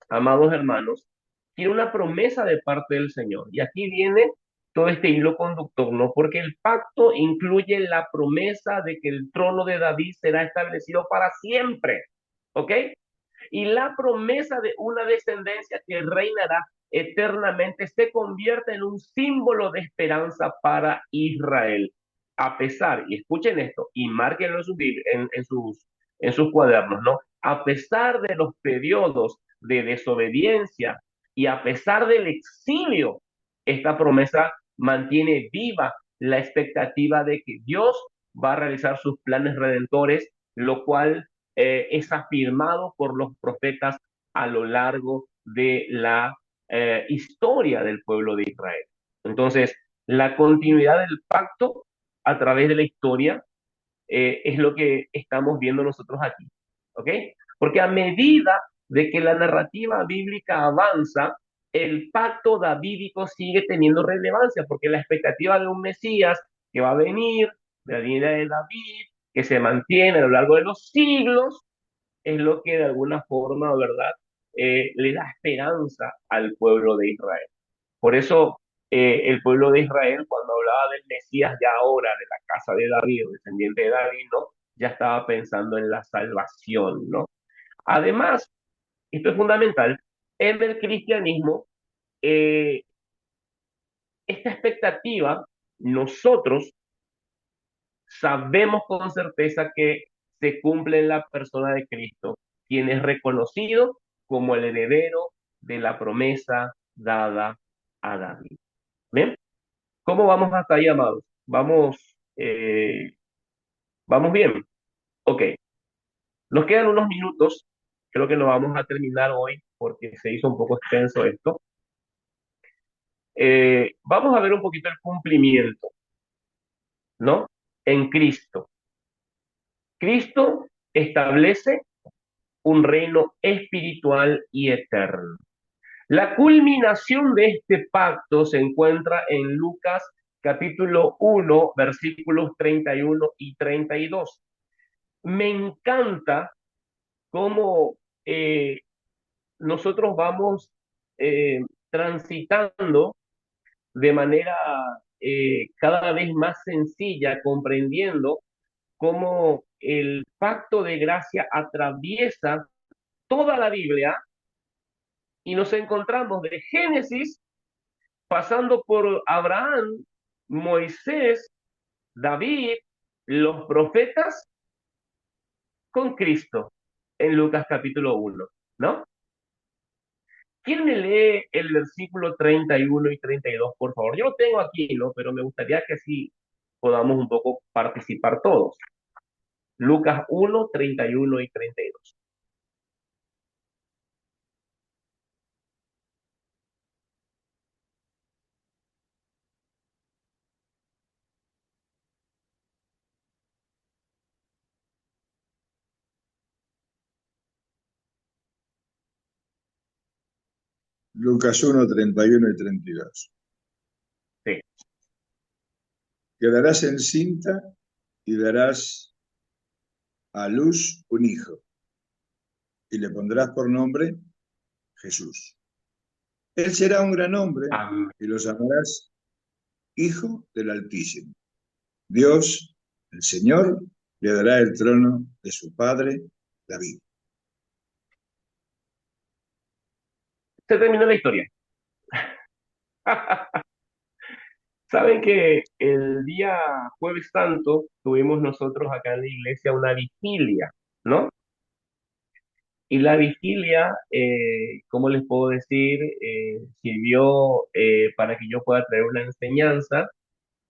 amados hermanos, tiene una promesa de parte del Señor. Y aquí viene todo este hilo conductor, ¿no? Porque el pacto incluye la promesa de que el trono de David será establecido para siempre, ¿ok? Y la promesa de una descendencia que reinará eternamente se convierte en un símbolo de esperanza para Israel. A pesar, y escuchen esto, y márquenlo en sus cuadernos, ¿no? A pesar de los periodos de desobediencia y a pesar del exilio, esta promesa mantiene viva la expectativa de que Dios va a realizar sus planes redentores, lo cual es afirmado por los profetas a lo largo de la historia del pueblo de Israel. Entonces, la continuidad del pacto a través de la historia es lo que estamos viendo nosotros aquí, ¿ok? Porque a medida de que la narrativa bíblica avanza, el pacto davídico sigue teniendo relevancia, porque la expectativa de un Mesías que va a venir, de la línea de David, que se mantiene a lo largo de los siglos, es lo que de alguna forma, ¿verdad? Le da esperanza al pueblo de Israel. Por eso el pueblo de Israel, cuando hablaba del Mesías ya ahora, de la casa de David, descendiente de David, ¿no? Ya estaba pensando en la salvación, ¿no? Además, esto es fundamental, en el cristianismo, eh, esta expectativa, nosotros sabemos con certeza que se cumple en la persona de Cristo, quien es reconocido como el heredero de la promesa dada a David. ¿Bien? ¿Cómo vamos hasta ahí, amados? Vamos bien. Ok, nos quedan unos minutos. Creo que no vamos a terminar hoy porque se hizo un poco extenso esto. Vamos a ver un poquito el cumplimiento, ¿no? En Cristo. Cristo establece un reino espiritual y eterno. La culminación de este pacto se encuentra en Lucas capítulo 1, versículos 31 y 32. Me encanta cómo nosotros vamos transitando de manera cada vez más sencilla, comprendiendo cómo el pacto de gracia atraviesa toda la Biblia y nos encontramos de Génesis pasando por Abraham, Moisés, David, los profetas, con Cristo en Lucas capítulo 1, ¿no? ¿Quién me lee el versículo 31 y 32, por favor? Yo lo tengo aquí, ¿no? Pero me gustaría que así podamos un poco participar todos. Lucas 1, 31 y 32. Lucas 1, 31 y 32. Sí. Quedarás encinta y darás a luz un hijo, y le pondrás por nombre Jesús. Él será un gran hombre Amén. y los llamarás Hijo del Altísimo. Dios, el Señor, le dará el trono de su padre David. Se terminó la historia. Saben que el día Jueves Santo tuvimos nosotros acá en la iglesia una vigilia, ¿no? Y la vigilia, ¿cómo les puedo decir? Sirvió para que yo pueda traer una enseñanza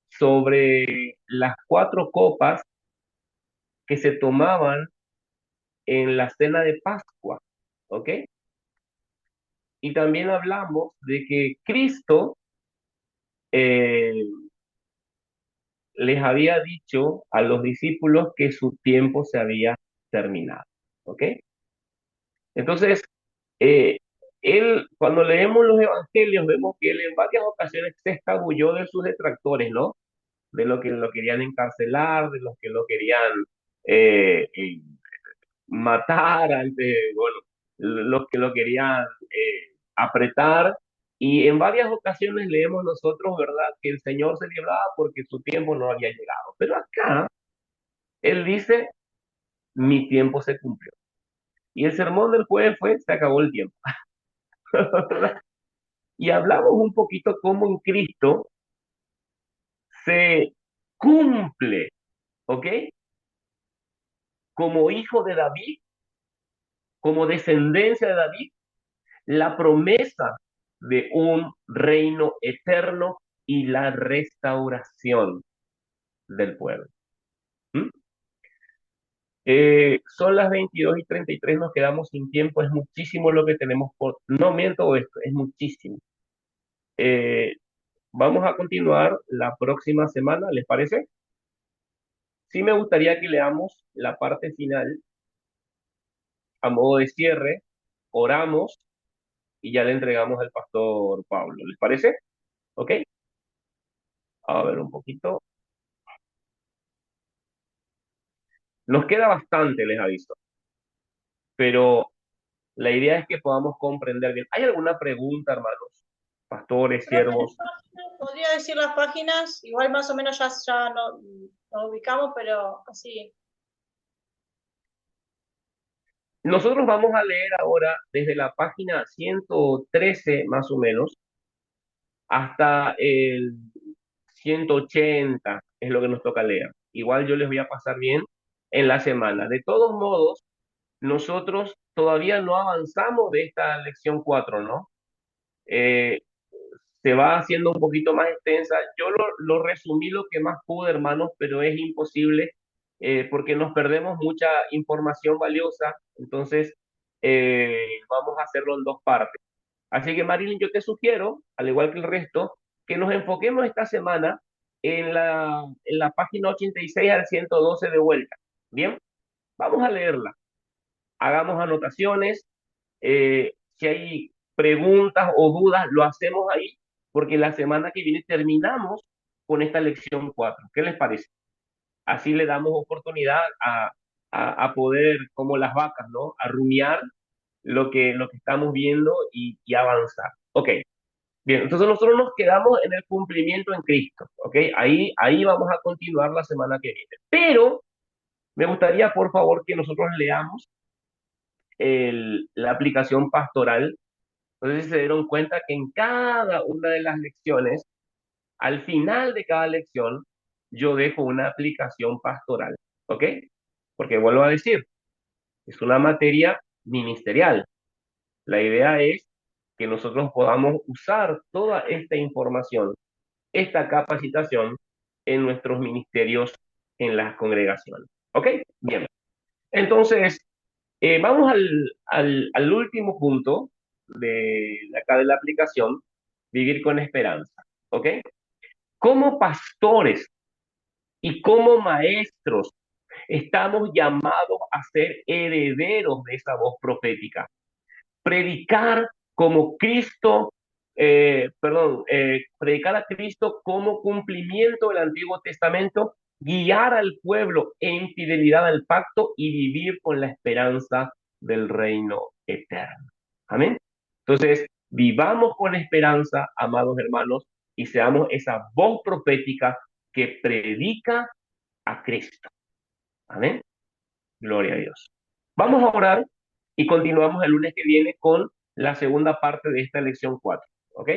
sobre las 4 copas que se tomaban en la cena de Pascua, ¿ok? Y también hablamos de que Cristo eh, les había dicho a los discípulos que su tiempo se había terminado, ¿ok? Entonces, eh, él, cuando leemos los evangelios, vemos que él en varias ocasiones se escabulló de sus detractores, ¿no? De los que lo querían encarcelar, de los que lo querían eh, matar, bueno, los que lo querían apretar. Y en varias ocasiones leemos nosotros, ¿verdad?, que el Señor se libraba porque su tiempo no había llegado. Pero acá Él dice, mi tiempo se cumplió. Y el sermón del jueves fue, se acabó el tiempo. Y hablamos un poquito cómo en Cristo se cumple, ¿ok? Como hijo de David, como descendencia de David, la promesa de un reino eterno y la restauración del pueblo. ¿Mm? Son las 22:33, nos quedamos sin tiempo, es muchísimo lo que tenemos por... No miento esto, es muchísimo. Eh, Vamos a continuar la próxima semana, ¿les parece? Sí me gustaría que leamos la parte final a modo de cierre, oramos y ya le entregamos al pastor Pablo, ¿les parece? ¿Ok? A ver un poquito. Nos queda bastante, les aviso, pero la idea es que podamos comprender bien. ¿Hay alguna pregunta, hermanos? Pastores, siervos. Podría decir las páginas, igual más o menos ya no, nos ubicamos, pero así. Nosotros vamos a leer ahora desde la página 113 más o menos hasta el 180 es lo que nos toca leer. Igual yo les voy a pasar bien en la semana. De todos modos, nosotros todavía no avanzamos de esta lección 4, ¿no? Eh, Se va haciendo un poquito más extensa. Yo lo resumí lo que más pude, hermanos, pero es imposible porque nos perdemos mucha información valiosa. Entonces, vamos a hacerlo en 2 partes. Así que, Marilyn, yo te sugiero, al igual que el resto, que nos enfoquemos esta semana en la página 86 al 112 de vuelta. Bien, vamos a leerla. Hagamos anotaciones. Si hay preguntas o dudas, lo hacemos ahí, porque la semana que viene terminamos con esta lección 4. ¿Qué les parece? Así le damos oportunidad a poder, como las vacas, ¿no? A rumiar lo que estamos viendo y avanzar. Ok, bien, entonces nosotros nos quedamos en el cumplimiento en Cristo, ¿ok? Ahí vamos a continuar la semana que viene. Pero me gustaría, por favor, que nosotros leamos la aplicación pastoral. Entonces se dieron cuenta que en cada una de las lecciones, al final de cada lección, yo dejo una aplicación pastoral, ¿ok? Porque vuelvo a decir, es una materia ministerial. La idea es que nosotros podamos usar toda esta información, esta capacitación en nuestros ministerios en las congregaciones. ¿Ok? Bien. Entonces, vamos al último punto acá de la aplicación, vivir con esperanza. ¿Ok? Como pastores y como maestros, estamos llamados a ser herederos de esa voz profética. Predicar como Cristo, predicar a Cristo como cumplimiento del Antiguo Testamento, guiar al pueblo en fidelidad al pacto y vivir con la esperanza del reino eterno. Amén. Entonces, vivamos con esperanza, amados hermanos, y seamos esa voz profética que predica a Cristo. Amén. Gloria a Dios. Vamos a orar y continuamos el lunes que viene con la segunda parte de esta lección 4. ¿Ok?